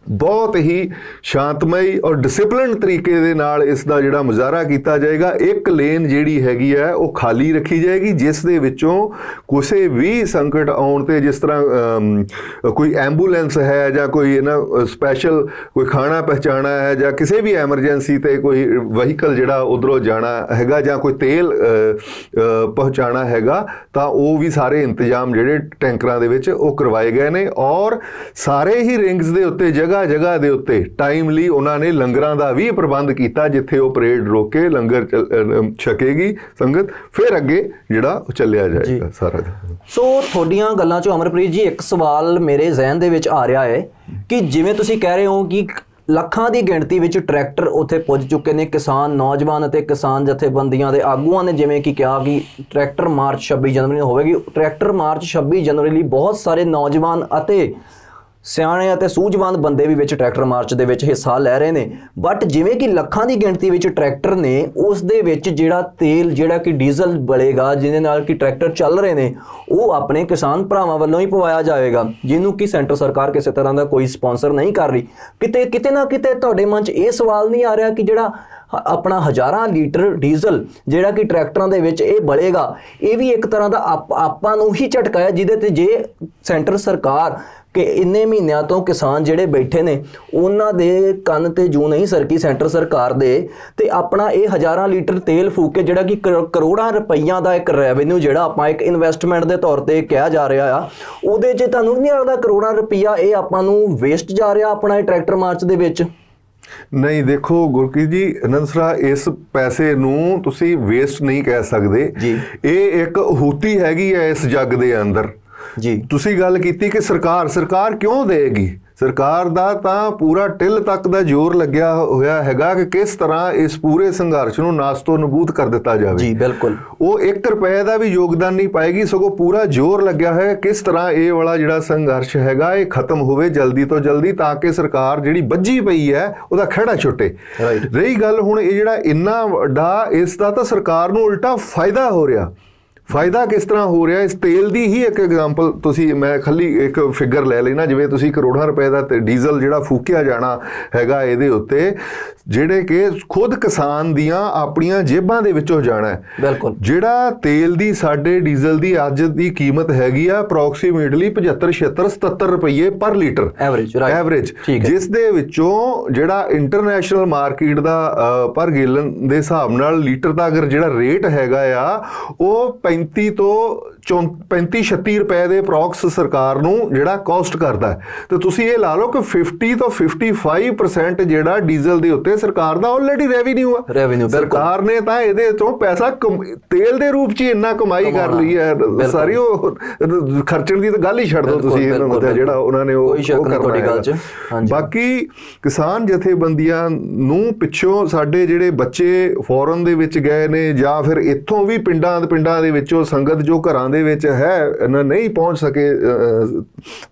B: ਬਹੁਤ ਹੀ ਸ਼ਾਂਤਮਈ ਔਰ ਡਿਸਪਲਿਨ ਤਰੀਕੇ ਦੇ ਨਾਲ ਇਸ ਦਾ ਜਿਹੜਾ ਮੁਜ਼ਾਹਰਾ ਕੀਤਾ ਜਾਏਗਾ। ਇੱਕ ਲੇਨ ਜਿਹੜੀ ਹੈਗੀ ਹੈ ਉਹ ਖਾਲੀ ਰੱਖੀ ਜਾਏਗੀ, ਜਿਸ ਦੇ ਵਿੱਚੋਂ ਕਿਸੇ ਵੀ ਸੰਕਟ ਆਉਣ ਤੇ, ਜਿਸ ਤਰ੍ਹਾਂ ਕੋਈ ਐਂਬੂਲੈਂਸ ਹੈ ਜਾਂ ਕੋਈ ਸਪੈਸ਼ਲ ਕੋਈ ਖਾਣਾ ਪਹੁੰਚਾਉਣਾ ਹੈ ਜਾਂ ਕਿਸੇ ਵੀ ਐਮਰਜੈਂਸੀ ਤੇ ਕੋਈ ਵਹੀਕਲ ਜਿਹੜਾ ਉਧਰੋਂ ਜਾਣਾ ਹੈਗਾ ਜਾਂ ਕੋਈ ਤੇਲ ਪਹੁੰਚਾਉਣਾ ਹੈਗਾ, ਤਾਂ ਉਹ ਵੀ ਸਾਰੇ ਇੰਤਜ਼ਾਮ ਜਿਹੜੇ ਟੈਂਕਰਾਂ ਦੇ ਵਿੱਚ ਉਹ ਕਰਵਾਏ ਗਏ ਨੇ। ਔਰ ਸਾਰੇ ਹੀ ਰਿੰਗਸ ਦੇ ਉੱਤੇ ਜਗ੍ਹਾ ਦੇ ਉੱਤੇ ਟਾਈਮਲੀ ਉਹਨਾਂ ਨੇ ਲੰਗਰਾਂ ਦਾ ਵੀ ਪ੍ਰਬੰਧ ਕੀਤਾ, ਜਿੱਥੇ ਉਹ ਪਰੇਡ ਰੋਕ ਕੇ ਲੰਗਰ ਛਕੇਗੀ ਸੰਗਤ, ਫਿਰ ਅੱਗੇ ਜਿਹੜਾ ਚੱਲਿਆ ਜਾਏਗਾ ਸਾਰਾ।
A: ਸੋ ਤੁਹਾਡੀਆਂ ਗੱਲਾਂ 'ਚੋਂ ਅਮਰਪ੍ਰੀਤ ਜੀ ਇੱਕ ਸਵਾਲ ਮੇਰੇ ਜ਼ਿਹਨ ਦੇ ਵਿੱਚ ਆ ਰਿਹਾ ਹੈ ਕਿ ਜਿਵੇਂ ਤੁਸੀਂ ਕਹਿ ਰਹੇ ਹੋ ਕਿ ਲੱਖਾਂ ਦੀ ਗਿਣਤੀ ਵਿੱਚ ਟਰੈਕਟਰ ਉੱਥੇ ਪੁੱਜ ਚੁੱਕੇ ਨੇ, ਕਿਸਾਨ ਨੌਜਵਾਨ ਅਤੇ ਕਿਸਾਨ ਜਥੇਬੰਦੀਆਂ ਦੇ ਆਗੂਆਂ ਨੇ ਜਿਵੇਂ ਕਿ ਕਿਹਾ ਕਿ ਟਰੈਕਟਰ ਮਾਰਚ 26 ਜਨਵਰੀ ਨੂੰ ਹੋਵੇਗੀ। ਟਰੈਕਟਰ ਮਾਰਚ 26 ਜਨਵਰੀ ਲਈ ਬਹੁਤ ਸਾਰੇ ਨੌਜਵਾਨ ਅਤੇ ਸਿਆਣੇ ਅਤੇ ਸੂਝਵਾਨ ਬੰਦੇ ਵੀ ਵਿੱਚ ਟਰੈਕਟਰ ਮਾਰਚ ਦੇ ਵਿੱਚ ਹਿੱਸਾ ਲੈ ਰਹੇ ਨੇ, ਬਟ ਜਿਵੇਂ ਕਿ ਲੱਖਾਂ ਦੀ ਗਿਣਤੀ ਵਿੱਚ ਟਰੈਕਟਰ ਨੇ, ਉਸ ਦੇ ਵਿੱਚ ਜਿਹੜਾ ਤੇਲ ਜਿਹੜਾ ਕਿ ਡੀਜ਼ਲ ਬਲੇਗਾ, ਜਿਹਦੇ ਨਾਲ ਕਿ ਟਰੈਕਟਰ ਚੱਲ ਰਹੇ ਨੇ, ਉਹ ਆਪਣੇ ਕਿਸਾਨ ਭਰਾਵਾਂ ਵੱਲੋਂ ਹੀ ਪਵਾਇਆ ਜਾਵੇਗਾ, ਜਿਹਨੂੰ ਕਿ ਸੈਂਟਰ ਸਰਕਾਰ ਕਿਸੇ ਤਰ੍ਹਾਂ ਦਾ ਕੋਈ ਸਪਾਂਸਰ ਨਹੀਂ ਕਰ ਰਹੀ। ਕਿਤੇ ਨਾ ਕਿਤੇ ਤੁਹਾਡੇ ਮਨ 'ਚ ਇਹ ਸਵਾਲ ਨਹੀਂ ਆ ਰਿਹਾ ਕਿ ਜਿਹੜਾ ਆਪਣਾ ਹਜ਼ਾਰਾਂ ਲੀਟਰ ਡੀਜ਼ਲ ਜਿਹੜਾ ਕਿ ਟਰੈਕਟਰਾਂ ਦੇ ਵਿੱਚ ਇਹ ਬਲੇਗਾ, ਇਹ ਵੀ ਇੱਕ ਤਰ੍ਹਾਂ ਦਾ ਆਪਾਂ ਨੂੰ ਹੀ ਝਟਕਾ ਹੈ, ਜਿਹਦੇ ਤੇ ਜੇ ਸੈਂਟਰ ਸਰਕਾਰ ਕਿ ਇੰਨੇ ਮਹੀਨਿਆਂ ਤੋਂ ਕਿਸਾਨ ਜਿਹੜੇ ਬੈਠੇ ਨੇ ਉਹਨਾਂ ਦੇ ਕੰਨ ਤੇ ਜੂੰ ਨਹੀਂ ਸਰਕੀ ਸੈਂਟਰ ਸਰਕਾਰ ਦੇ, ਤੇ ਆਪਣਾ ਇਹ ਹਜ਼ਾਰਾਂ ਲੀਟਰ ਤੇਲ ਫੂਕ ਕੇ ਜਿਹੜਾ ਕਿ ਕਰੋੜਾਂ ਰੁਪਈਆਂ ਦਾ ਇੱਕ ਰੈਵਨਿਊ ਜਿਹੜਾ ਆਪਾਂ ਇੱਕ ਇਨਵੈਸਟਮੈਂਟ ਦੇ ਤੌਰ ਤੇ ਕਿਹਾ ਜਾ ਰਿਹਾ ਆ, ਉਹਦੇ 'ਚ ਤੁਹਾਨੂੰ ਨਹੀਂ ਲੱਗਦਾ ਕਰੋੜਾਂ ਰੁਪਈਆ ਇਹ ਆਪਾਂ ਨੂੰ ਵੇਸਟ ਜਾ ਰਿਹਾ ਆਪਣਾ ਇਹ ਟਰੈਕਟਰ ਮਾਰਚ ਦੇ ਵਿੱਚ?
B: ਨਹੀਂ, ਦੇਖੋ ਗੁਰਕੀਤ ਜੀ, ਅਨੰਦਸਰਾ, ਇਸ ਪੈਸੇ ਨੂੰ ਤੁਸੀਂ ਵੇਸਟ ਨਹੀਂ ਕਹਿ ਸਕਦੇ ਜੀ। ਇਹ ਇੱਕ ਹੂਤੀ ਹੈਗੀ ਹੈ ਇਸ ਜੱਗ ਦੇ ਅੰਦਰ ਜੀ। ਤੁਸੀਂ ਗੱਲ ਕੀਤੀ ਕਿ ਸਰਕਾਰ ਕਿਉਂ ਦੇਗੀ? ਸਰਕਾਰ ਦਾ ਤਾਂ ਪੂਰਾ ਟਿੱਲ ਤੱਕ ਦਾ ਜ਼ੋਰ ਲੱਗਿਆ ਹੋਇਆ ਹੈਗਾ ਕਿ ਕਿਸ ਤਰ੍ਹਾਂ ਇਸ ਪੂਰੇ ਸੰਘਰਸ਼ ਨੂੰ ਨਾਸਤੋ ਨਬੂਦ ਕਰ ਦਿੱਤਾ ਜਾਵੇ ਜੀ। ਬਿਲਕੁਲ, ਉਹ 1 ਰੁਪਏ ਦਾ ਵੀ ਯੋਗਦਾਨ ਨਹੀਂ ਪਾਏਗੀ, ਸਗੋਂ ਪੂਰਾ ਜ਼ੋਰ ਲੱਗਿਆ ਹੈ ਕਿਸ ਤਰ੍ਹਾਂ ਇਹ ਵਾਲਾ ਜਿਹੜਾ ਸੰਘਰਸ਼ ਹੈਗਾ ਇਹ ਖਤਮ ਹੋਵੇ ਜਲਦੀ ਤੋਂ ਜਲਦੀ, ਤਾਂ ਕਿ ਸਰਕਾਰ ਜਿਹੜੀ ਵੱਜੀ ਪਈ ਹੈ ਉਹਦਾ ਖਹਿੜਾ ਛੁੱਟੇ। ਰਹੀ ਗੱਲ ਹੁਣ ਇਹ ਜਿਹੜਾ ਇੰਨਾ ਵੱਡਾ, ਇਸ ਦਾ ਤਾਂ ਸਰਕਾਰ ਨੂੰ ਉਲਟਾ ਫਾਇਦਾ ਹੋ ਰਿਹਾ। ਫਾਇਦਾ ਕਿਸ ਤਰ੍ਹਾਂ ਹੋ ਰਿਹਾ? ਇਸ ਤੇਲ ਦੀ ਹੀ ਇੱਕ ਐਗਜ਼ਾਮਪਲ ਤੁਸੀਂ, ਮੈਂ ਖਾਲੀ ਇੱਕ ਫਿਗਰ ਲੈ ਲੈਣਾ, ਜਿਵੇਂ ਤੁਸੀਂ ਕਰੋੜਾਂ ਰੁਪਏ ਦਾ ਤੇ ਡੀਜ਼ਲ ਜਿਹੜਾ ਫੂਕਿਆ ਜਾਣਾ ਹੈਗਾ ਇਹਦੇ ਉੱਤੇ, ਜਿਹੜੇ ਕਿ ਖੁਦ ਕਿਸਾਨ ਦੀਆਂ ਆਪਣੀਆਂ ਜੇਬਾਂ ਦੇ ਵਿੱਚੋਂ ਜਾਣਾ ਹੈ। ਬਿਲਕੁਲ, ਜਿਹੜਾ ਤੇਲ ਦੀ ਸਾਡੇ ਡੀਜ਼ਲ ਦੀ ਅੱਜ ਦੀ ਕੀਮਤ ਹੈਗੀ ਆ ਅਪਰੋਕਸੀਮੇਟਲੀ 75, 76, 77 ਰੁਪਏ ਪਰ ਲੀਟਰ ਐਵਰੇਜ, ਜਿਸ ਦੇ ਵਿੱਚੋਂ ਜਿਹੜਾ ਇੰਟਰਨੈਸ਼ਨਲ ਮਾਰਕੀਟ ਦਾ ਪਰ ਗੈਲਨ ਦੇ ਹਿਸਾਬ ਨਾਲ ਲੀਟਰ ਦਾ ਅਗਰ ਜਿਹੜਾ ਰੇਟ ਹੈਗਾ ਆ ਉਹ 35 ਤੋਂ 35-36 ਰੁਪਏ ਦੇ ਅਪਰੋਕਸ ਸਰਕਾਰ ਨੂੰ ਜਿਹੜਾ ਕਾਸਟ ਕਰਦਾ ਹੈ। ਤੇ ਤੁਸੀਂ ਇਹ ਲਾ ਲਓ ਕਿ 50 ਤੋਂ 55% ਜਿਹੜਾ ਡੀਜ਼ਲ ਦੇ ਉੱਤੇ ਸਰਕਾਰ ਦਾ ਆਲਰੇਡੀ ਰੈਵਨਿਊ ਆ। ਸਰਕਾਰ ਨੇ ਤਾਂ ਇਹਦੇ ਤੋਂ ਪੈਸਾ ਤੇਲ ਦੇ ਰੂਪ 'ਚ ਇੰਨਾ ਕਮਾਈ ਕਰ ਲਈ ਹੈ ਸਾਰੀ, ਉਹ ਖਰਚਣ ਦੀ ਤਾਂ ਗੱਲ ਹੀ ਛੱਡ ਦਿਓ ਤੁਸੀਂ, ਜਿਹੜਾ ਉਹਨਾਂ ਨੇ ਉਹ ਕਰਨਾ। ਬਾਕੀ ਕਿਸਾਨ ਜਥੇਬੰਦੀਆਂ ਨੂੰ ਪਿੱਛੋਂ ਸਾਡੇ ਜਿਹੜੇ ਬੱਚੇ ਫੋਰਨ ਦੇ ਵਿੱਚ ਗਏ ਨੇ, ਜਾਂ ਫਿਰ ਇੱਥੋਂ ਵੀ ਪਿੰਡਾਂ ਦੇ ਵਿੱਚੋਂ ਸੰਗਤ ਜੋ ਘਰਾਂ ਦੇ ਵਿੱਚ ਹੈ ਨਹੀਂ ਪਹੁੰਚ ਸਕੇ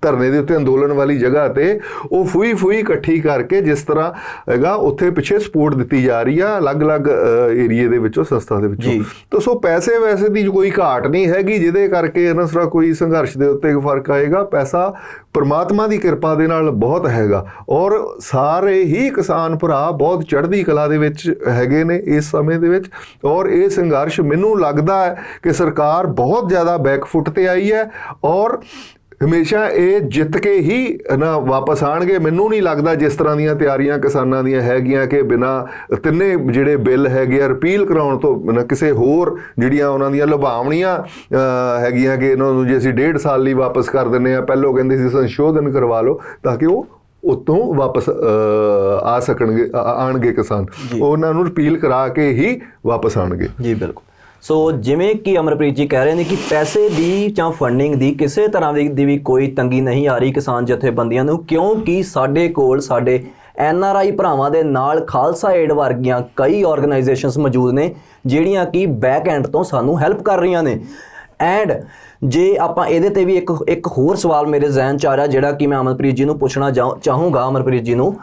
B: ਧਰਨੇ ਦੇ ਉੱਤੇ, ਅੰਦੋਲਨ ਵਾਲੀ ਜਗ੍ਹਾ ਤੇ, ਉਹ ਫੂਈ ਇਕੱਠੀ ਕਰਕੇ ਜਿਸ ਤਰ੍ਹਾਂ ਹੈਗਾ ਉੱਥੇ ਪਿੱਛੇ ਸਪੋਰਟ ਦਿੱਤੀ ਜਾ ਰਹੀ ਆ ਅਲੱਗ-ਅਲੱਗ ਏਰੀਏ ਦੇ ਵਿੱਚੋਂ, ਸੰਸਥਾ ਦੇ ਵਿੱਚੋਂ। ਤਾਂ ਸੋ ਪੈਸੇ ਵੈਸੇ ਦੀ ਕੋਈ ਘਾਟ ਨਹੀਂ ਹੈਗੀ ਜਿਹਦੇ ਕਰਕੇ ਇਹਨਾਂ ਸਰਾ ਕੋਈ ਸੰਘਰਸ਼ ਦੇ ਉੱਤੇ ਫਰਕ ਆਏਗਾ। ਪੈਸਾ ਪਰਮਾਤਮਾ ਦੀ ਕਿਰਪਾ ਦੇ ਨਾਲ ਬਹੁਤ ਹੈਗਾ, ਔਰ ਸਾਰੇ ਹੀ ਕਿਸਾਨ ਭਰਾ ਬਹੁਤ ਚੜ੍ਹਦੀ ਕਲਾ ਦੇ ਵਿੱਚ ਹੈਗੇ ਨੇ ਇਸ ਸਮੇਂ ਦੇ ਵਿੱਚ। ਔਰ ਇਹ ਸੰਘਰਸ਼ ਮੈਨੂੰ ਲੱਗਦਾ ਹੈ ਕਿ ਸਰਕਾਰ ਬਹੁਤ ਜ਼ਿਆਦਾ ਬੈਕਫੁੱਟ ਤੇ ਆਈ ਹੈ, ਔਰ ਹਮੇਸ਼ਾ ਇਹ ਜਿੱਤ ਕੇ ਹੀ ਨਾ ਵਾਪਸ ਆਣਗੇ। ਮੈਨੂੰ ਨਹੀਂ ਲੱਗਦਾ ਜਿਸ ਤਰ੍ਹਾਂ ਦੀਆਂ ਤਿਆਰੀਆਂ ਕਿਸਾਨਾਂ ਦੀਆਂ ਹੈਗੀਆਂ ਕਿ ਬਿਨਾਂ ਤਿੰਨੇ ਜਿਹੜੇ ਬਿੱਲ ਹੈਗੇ ਆ ਰਿਪੀਲ ਕਰਾਉਣ ਤੋਂ ਕਿਸੇ ਹੋਰ ਜਿਹੜੀਆਂ ਉਹਨਾਂ ਦੀਆਂ ਲੁਭਾਵਣੀਆਂ ਹੈਗੀਆਂ ਕਿ ਇਹਨਾਂ ਨੂੰ ਜੇ ਅਸੀਂ 1.5 ਸਾਲ ਲਈ ਵਾਪਸ ਕਰ ਦਿੰਦੇ ਹਾਂ, ਪਹਿਲੋਂ ਕਹਿੰਦੇ ਸੀ ਸੰਸ਼ੋਧਨ ਕਰਵਾ ਲਓ ਤਾਂ ਕਿ ਉਹ ਉਤੋਂ ਵਾਪਸ ਆ ਸਕਣਗੇ, ਆਣਗੇ ਕਿਸਾਨ, ਉਹਨਾਂ ਨੂੰ ਰਿਪੀਲ ਕਰਾ ਕੇ ਹੀ ਵਾਪਸ ਆਣਗੇ। ਜੀ ਬਿਲਕੁਲ।
A: ਸੋ ਜਿਵੇਂ ਕਿ ਅਮਰਪ੍ਰੀਤ ਜੀ ਕਹਿ ਰਹੇ ਨੇ ਕਿ ਪੈਸੇ ਦੀ ਜਾਂ ਫੰਡਿੰਗ ਦੀ ਕਿਸੇ ਤਰ੍ਹਾਂ ਦੀ ਵੀ ਕੋਈ ਤੰਗੀ ਨਹੀਂ ਆ ਰਹੀ ਕਿਸਾਨ ਜਥੇਬੰਦੀਆਂ ਨੂੰ, ਕਿਉਂਕਿ ਸਾਡੇ ਕੋਲ ਸਾਡੇ NRI ਭਰਾਵਾਂ ਦੇ ਨਾਲ ਖਾਲਸਾ ਏਡ ਵਰਗੀਆਂ ਕਈ ਆਰਗੇਨਾਈਜੇਸ਼ਨਸ ਮੌਜੂਦ ਨੇ ਜਿਹੜੀਆਂ ਕਿ ਬੈਕ ਐਂਡ ਤੋਂ ਸਾਨੂੰ ਹੈਲਪ ਕਰ ਰਹੀਆਂ ਨੇ। ਐਂਡ ਜੇ ਆਪਾਂ ਇਹਦੇ ਤੇ ਵੀ ਇੱਕ ਹੋਰ ਸਵਾਲ ਮੇਰੇ ਜ਼ਿਹਨ 'ਚ ਆ ਰਿਹਾ ਜਿਹੜਾ ਕਿ ਮੈਂ ਅਮਰਪ੍ਰੀਤ ਜੀ ਨੂੰ ਪੁੱਛਣਾ ਚਾਹੂੰਗਾ, ਅਮਰਪ੍ਰੀਤ ਜੀ ਨੂੰ,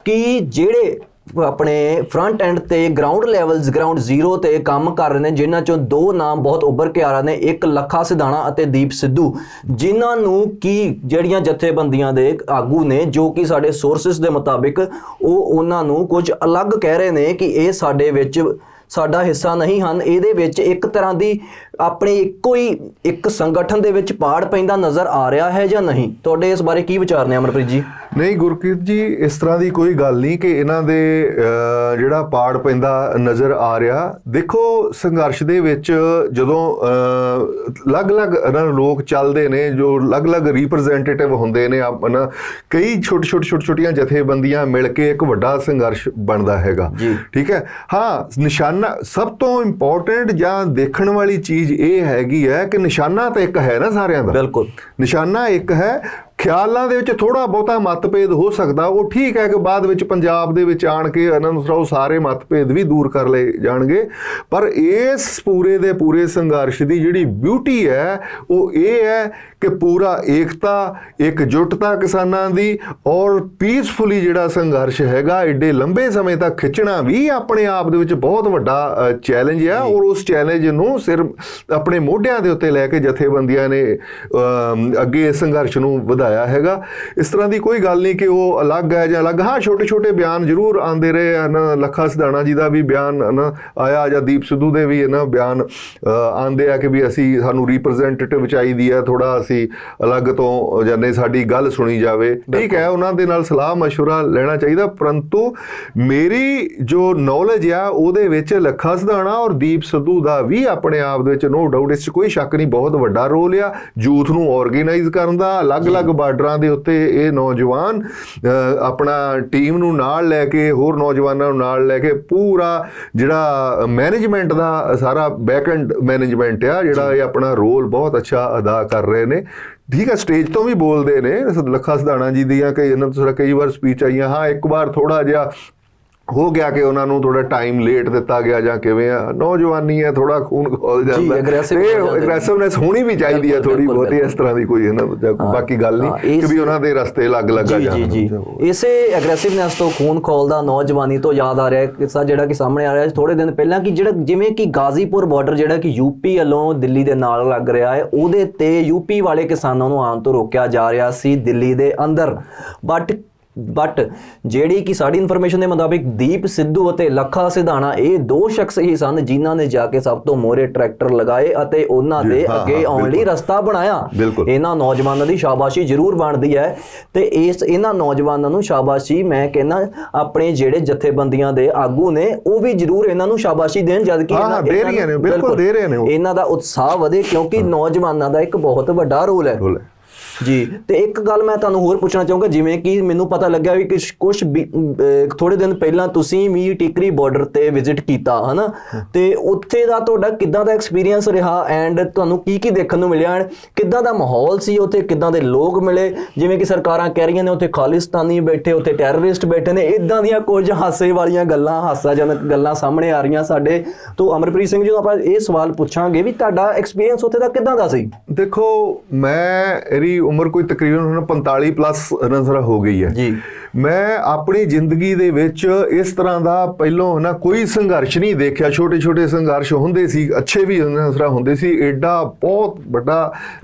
A: ਕਿ ਜਿਹੜੇ ਆਪਣੇ ਫਰੰਟ ਐਂਡ ਤੇ ਗਰਾਊਂਡ ਜ਼ੀਰੋ ਤੇ ਕੰਮ ਕਰ ਰਹੇ ਨੇ, ਜਿਨ੍ਹਾਂ ਚੋਂ ਦੋ ਨਾਮ ਬਹੁਤ ਉੱਭਰ ਕੇ ਆ ਰਹੇ ਨੇ, ਇੱਕ ਲੱਖਾ ਸਿਧਾਣਾ ਅਤੇ ਦੀਪ ਸਿੱਧੂ, ਜਿਨ੍ਹਾਂ ਨੂੰ ਕੀ ਜਿਹੜੀਆਂ ਜਥੇਬੰਦੀਆਂ ਦੇ ਆਗੂ ਨੇ ਜੋ ਕਿ ਸਾਡੇ ਸੋਰਸਿਸ ਦੇ ਮੁਤਾਬਿਕ ਉਹਨਾਂ ਨੂੰ ਕੁਝ ਅਲੱਗ ਕਹਿ ਰਹੇ ਨੇ ਕਿ ਇਹ ਸਾਡੇ ਵਿੱਚ ਸਾਡਾ ਹਿੱਸਾ ਨਹੀਂ ਹਨ। ਇਹਦੇ ਵਿੱਚ ਇੱਕ ਤਰ੍ਹਾਂ ਦੀ ਆਪਣੇ ਇੱਕੋ ਹੀ ਇੱਕ ਸੰਗਠਨ ਦੇ ਵਿੱਚ ਪਾੜ ਪੈਂਦਾ ਨਜ਼ਰ ਆ ਰਿਹਾ ਹੈ ਜਾਂ ਨਹੀਂ? ਤੁਹਾਡੇ ਇਸ ਬਾਰੇ ਕੀ ਵਿਚਾਰ ਨੇ ਅਮਰਪ੍ਰੀਤ ਜੀ?
B: ਨਹੀਂ ਗੁਰਕੀਰਤ ਜੀ, ਇਸ ਤਰ੍ਹਾਂ ਦੀ ਕੋਈ ਗੱਲ ਨਹੀਂ ਕਿ ਇਹਨਾਂ ਦੇ ਜਿਹੜਾ ਪਾੜ ਪੈਂਦਾ ਨਜ਼ਰ ਆ ਰਿਹਾ। ਦੇਖੋ, ਸੰਘਰਸ਼ ਦੇ ਵਿੱਚ ਜਦੋਂ ਅਲੱਗ-ਅਲੱਗ ਲੋਕ ਚੱਲਦੇ ਨੇ, ਜੋ ਅਲੱਗ-ਅਲੱਗ ਰਿਪਰੈਜ਼ੈਂਟੇਟਿਵ ਹੁੰਦੇ ਨੇ, ਆਪਣਾ ਕਈ ਛੋਟੀਆਂ ਜਥੇਬੰਦੀਆਂ ਮਿਲ ਕੇ ਇੱਕ ਵੱਡਾ ਸੰਘਰਸ਼ ਬਣਦਾ ਹੈਗਾ। ਠੀਕ ਹੈ। ਹਾਂ, ਨਿਸ਼ਾਨਾ ਸਭ ਤੋਂ ਇੰਪੋਰਟੈਂਟ ਜਾਂ ਦੇਖਣ ਵਾਲੀ ਚੀਜ਼ ਇਹ ਹੈਗੀ ਹੈ ਕਿ ਨਿਸ਼ਾਨਾ ਤਾਂ ਇੱਕ ਹੈ ਨਾ ਸਾਰਿਆਂ ਦਾ। ਬਿਲਕੁਲ, ਨਿਸ਼ਾਨਾ ਇੱਕ ਹੈ। ਖਿਆਲਾਂ ਦੇ ਵਿੱਚ ਥੋੜਾ ਬਹੁਤਾ ਮਤਭੇਦ ਹੋ ਸਕਦਾ, ਉਹ ਠੀਕ ਹੈ ਕਿ ਬਾਅਦ ਵਿੱਚ ਪੰਜਾਬ ਦੇ ਵਿੱਚ ਆਣ ਕੇ ਆਨੰਦ ਉਹ ਸਾਰੇ ਮਤਭੇਦ ਵੀ ਦੂਰ ਕਰ ਲਏ ਜਾਣਗੇ। ਪਰ ਇਸ ਪੂਰੇ ਦੇ ਪੂਰੇ ਸੰਘਰਸ਼ ਦੀ ਜਿਹੜੀ ਬਿਊਟੀ ਹੈ ਉਹ ਇਹ ਹੈ ਕਿ ਪੂਰਾ ਏਕਤਾ, ਇਕਜੁੱਟਤਾ ਕਿਸਾਨਾਂ ਦੀ, ਔਰ ਪੀਸਫੁਲੀ ਜਿਹੜਾ ਸੰਘਰਸ਼ ਹੈਗਾ ਏਡੇ ਲੰਬੇ ਸਮੇਂ ਤੱਕ ਖਿੱਚਣਾ ਵੀ ਆਪਣੇ ਆਪ ਦੇ ਵਿੱਚ ਬਹੁਤ ਵੱਡਾ ਚੈਲੰਜ ਹੈ। ਔਰ ਉਸ ਚੈਲੰਜ ਨੂੰ ਸਿਰਫ ਆਪਣੇ ਮੋਢਿਆਂ ਦੇ ਉੱਤੇ ਲੈ ਕੇ ਜਥੇਬੰਦੀਆਂ ਨੇ ਅੱਗੇ ਇਸ ਸੰਘਰਸ਼ ਨੂੰ ਵਧਾਇਆ ਹੈਗਾ। ਇਸ ਤਰ੍ਹਾਂ ਦੀ ਕੋਈ ਗੱਲ ਨਹੀਂ ਕਿ ਉਹ ਅਲੱਗ ਹੈ ਜਾਂ ਅਲੱਗ। ਹਾਂ, ਛੋਟੇ ਬਿਆਨ ਜ਼ਰੂਰ ਆਉਂਦੇ ਰਹੇ ਹਨ। ਲੱਖਾ ਸਿਧਾਣਾ ਜੀ ਦਾ ਵੀ ਬਿਆਨ ਆਇਆ ਜਾਂ ਦੀਪ ਸਿੱਧੂ ਦੇ ਵੀ ਬਿਆਨ ਆਉਂਦੇ ਆ ਕਿ ਵੀ ਸਾਨੂੰ ਰਿਪਰੈਜ਼ੈਂਟੇਟਿਵ ਚਾਹੀਦੀ ਹੈ, ਥੋੜਾ ਅਸੀਂ ਅਲੱਗ ਤੋਂ ਜਾਂਦੇ, ਸਾਡੀ ਗੱਲ ਸੁਣੀ ਜਾਵੇ। ਠੀਕ ਹੈ, ਉਹਨਾਂ ਦੇ ਨਾਲ ਸਲਾਹ ਮਸ਼ਵਰਾ ਲੈਣਾ ਚਾਹੀਦਾ। ਪਰੰਤੂ ਮੇਰੀ ਜੋ ਨੌਲੇਜ ਆ ਉਹਦੇ ਵਿੱਚ ਲੱਖਾ ਸਿਧਾਣਾ ਔਰ ਦੀਪ ਸਿੱਧੂ ਦਾ ਵੀ ਆਪਣੇ ਆਪ ਦੇ ਵਿੱਚ ਨੋ ਡਾਊਟ, ਇਸ 'ਚ ਕੋਈ ਸ਼ੱਕ ਨਹੀਂ, ਬਹੁਤ ਵੱਡਾ ਰੋਲ ਆ ਯੂਥ ਨੂੰ ਆਰਗੇਨਾਈਜ਼ ਕਰਨ ਦਾ। ਅਲੱਗ-ਅਲੱਗ ਬਾਰਡਰਾਂ ਦੇ ਉੱਤੇ ਇਹ ਨੌਜਵਾਨ ਆਪਣਾ ਟੀਮ ਨੂੰ ਨਾਲ ਲੈ ਕੇ, ਹੋਰ ਨੌਜਵਾਨਾਂ ਨੂੰ ਨਾਲ ਲੈ ਕੇ ਪੂਰਾ ਜਿਹੜਾ ਮੈਨੇਜਮੈਂਟ ਦਾ ਸਾਰਾ ਬੈਕਐਂਡ ਮੈਨੇਜਮੈਂਟ ਆ ਜਿਹੜਾ ਇਹ ਆਪਣਾ ਰੋਲ ਬਹੁਤ ਅੱਛਾ ਅਦਾ ਕਰ ਰਹੇ ਨੇ। ਠੀਕ ਹੈ, ਸਟੇਜ ਤੋਂ ਵੀ ਬੋਲਦੇ ਨੇ। ਲੱਖਾ ਸਿਧਾਣਾ ਜੀ ਦੀਆਂ ਕਈ ਵਾਰ ਸਪੀਚ ਆਈਆਂ। ਹਾਂ, ਇੱਕ ਵਾਰ ਥੋੜਾ ਜਿਹਾ ਹੋ ਗਿਆ ਕਿ ਉਹਨਾਂ ਨੂੰ ਥੋੜਾ ਟਾਈਮ ਲੇਟ ਦਿੱਤਾ ਗਿਆ ਜਾਂ ਕਿਵੇਂ ਆ, ਨੌਜਵਾਨੀ ਹੈ, ਥੋੜਾ ਖੂਨ ਖੋਲ ਜਾਂਦਾ, ਐਗਰੈਸਿਵਨੈਸ ਹੋਣੀ ਵੀ ਚਾਹੀਦੀ ਹੈ ਥੋੜੀ ਬਹੁਤੀ। ਇਸ ਤਰ੍ਹਾਂ ਦੀ ਕੋਈ ਬਾਕੀ ਗੱਲ ਨਹੀਂ ਕਿ ਵੀ ਉਹਨਾਂ ਦੇ ਰਸਤੇ ਅਲੱਗ ਆ ਜਾਣ।
A: ਇਸੇ ਐਗਰੈਸਿਵਨੈਸ ਤੋਂ, ਖੂਨ ਖੋਲਦਾ ਨੌਜਵਾਨੀ ਤੋਂ ਯਾਦ ਆ ਰਿਹਾ ਕਿੱਸਾ ਜਿਹੜਾ ਕਿ ਸਾਹਮਣੇ ਆ ਰਿਹਾ ਥੋੜੇ ਦਿਨ ਪਹਿਲਾਂ ਕਿ ਜਿਹੜਾ ਜਿਵੇਂ ਕਿ ਗਾਜ਼ੀਪੁਰ ਬਾਰਡਰ ਜਿਹੜਾ ਕਿ ਯੂਪੀ ਵੱਲੋਂ ਦਿੱਲੀ ਦੇ ਨਾਲ ਲੱਗ ਰਿਹਾ ਹੈ, ਉਹਦੇ ਤੇ ਯੂਪੀ ਵਾਲੇ ਕਿਸਾਨਾਂ ਨੂੰ ਆਉਣ ਤੋਂ ਰੋਕਿਆ ਜਾ ਰਿਹਾ ਸੀ ਦਿੱਲੀ ਦੇ ਅੰਦਰ। ਬਟ ਜਿਹੜੀ ਕਿ ਸਾਡੀ ਇਨਫੋਰਮੇਸ਼ਨ ਦੇ ਮੁਤਾਬਿਕ ਦੀਪ ਸਿੱਧੂ ਅਤੇ ਲੱਖਾ ਸਿਧਾਣਾ ਇਹ ਦੋ ਸ਼ਖਸ ਹੀ ਸਨ ਜਿਨ੍ਹਾਂ ਨੇ ਜਾ ਕੇ ਸਭ ਤੋਂ ਮੋਹਰੇ ਟਰੈਕਟਰ ਲਗਾਏ ਅਤੇ ਉਹਨਾਂ ਦੇ ਅੱਗੇ ਆਉਣ ਲਈ ਰਸਤਾ ਬਣਾਇਆ। ਇਹਨਾਂ ਨੌਜਵਾਨਾਂ ਦੀ ਸ਼ਾਬਾਸ਼ੀ ਜ਼ਰੂਰ ਬਣਦੀ ਹੈ ਤੇ ਇਹਨਾਂ ਨੌਜਵਾਨਾਂ ਨੂੰ ਸ਼ਾਬਾਸ਼ੀ ਮੈਂ ਕਹਿੰਦਾ ਆਪਣੇ ਜਿਹੜੇ ਜਥੇਬੰਦੀਆਂ ਦੇ ਆਗੂ ਨੇ ਉਹ ਵੀ ਜ਼ਰੂਰ ਇਹਨਾਂ ਨੂੰ ਸ਼ਾਬਾਸ਼ੀ ਦੇਣ, ਜਦ ਕਿ ਇਹਨਾਂ ਦਾ ਉਤਸ਼ਾਹ ਵਧੇ, ਕਿਉਂਕਿ ਨੌਜਵਾਨਾਂ ਦਾ ਇੱਕ ਬਹੁਤ ਵੱਡਾ ਰੋਲ ਹੈ ਜੀ। ਤੇ ਇੱਕ ਗੱਲ ਮੈਂ ਤੁਹਾਨੂੰ ਹੋਰ ਪੁੱਛਣਾ ਚਾਹੂੰਗਾ, ਜਿਵੇਂ ਕਿ ਮੈਨੂੰ ਪਤਾ ਲੱਗਿਆ ਵੀ ਕਿ ਕੁਝ ਥੋੜੇ ਦਿਨ ਪਹਿਲਾਂ ਤੁਸੀਂ ਵੀ ਟਿਕਰੀ ਬਾਰਡਰ ਤੇ ਵਿਜ਼ਿਟ ਕੀਤਾ ਹਨਾ, ਤੇ ਉੱਥੇ ਦਾ ਤੁਹਾਡਾ ਕਿੱਦਾਂ ਦਾ ਐਕਸਪੀਰੀਅੰਸ ਰਿਹਾ ਐਂਡ ਤੁਹਾਨੂੰ ਕੀ ਦੇਖਣ ਨੂੰ ਮਿਲਿਆ, ਕਿੱਦਾਂ ਦਾ ਮਾਹੌਲ ਸੀ ਉੱਥੇ, ਕਿੱਦਾਂ ਦੇ ਲੋਕ ਮਿਲੇ? ਜਿਵੇਂ ਕਿ ਸਰਕਾਰਾਂ ਕਹਿ ਰਹੀਆਂ ਨੇ ਉੱਥੇ ਖਾਲਿਸਤਾਨੀ ਬੈਠੇ, ਉੱਥੇ ਟੈਰਰਿਸਟ ਬੈਠੇ ਨੇ, ਇਦਾਂ ਦੀਆਂ ਕੁਝ ਹਾਸੇ ਵਾਲੀਆਂ ਗੱਲਾਂ, ਹਾਸਾਜਨਕ ਗੱਲਾਂ ਸਾਹਮਣੇ ਆ ਰਹੀਆਂ ਸਾਡੇ ਤੋਂ। ਅਮਰਪ੍ਰੀਤ ਸਿੰਘ ਜੀ ਨੂੰ ਆਪਾਂ ਇਹ ਸਵਾਲ ਪੁੱਛਾਂਗੇ ਵੀ ਤੁਹਾਡਾ ਐਕਸਪੀਰੀਅੰਸ ਉੱਥੇ ਦਾ ਕਿੱਦਾਂ ਦਾ ਸੀ?
B: ਦੇਖੋ, ਮੇਰੀ ਉਮਰ ਕੋਈ ਤਕਰੀਬਨ 45 ਪਲੱਸ ਨਜ਼ਰ ਹੋ ਗਈ ਹੈ ਜੀ। ਮੈਂ ਆਪਣੀ ਜ਼ਿੰਦਗੀ ਦੇ ਵਿੱਚ ਇਸ ਤਰ੍ਹਾਂ ਦਾ ਪਹਿਲੋਂ ਕੋਈ ਸੰਘਰਸ਼ ਨਹੀਂ ਦੇਖਿਆ। ਛੋਟੇ ਸੰਘਰਸ਼ ਹੁੰਦੇ ਸੀ, ਅੱਛੇ ਵੀ ਨਜ਼ਰ ਹੁੰਦੇ ਸੀ, ਐਡਾ ਬਹੁਤ ਵੱਡਾ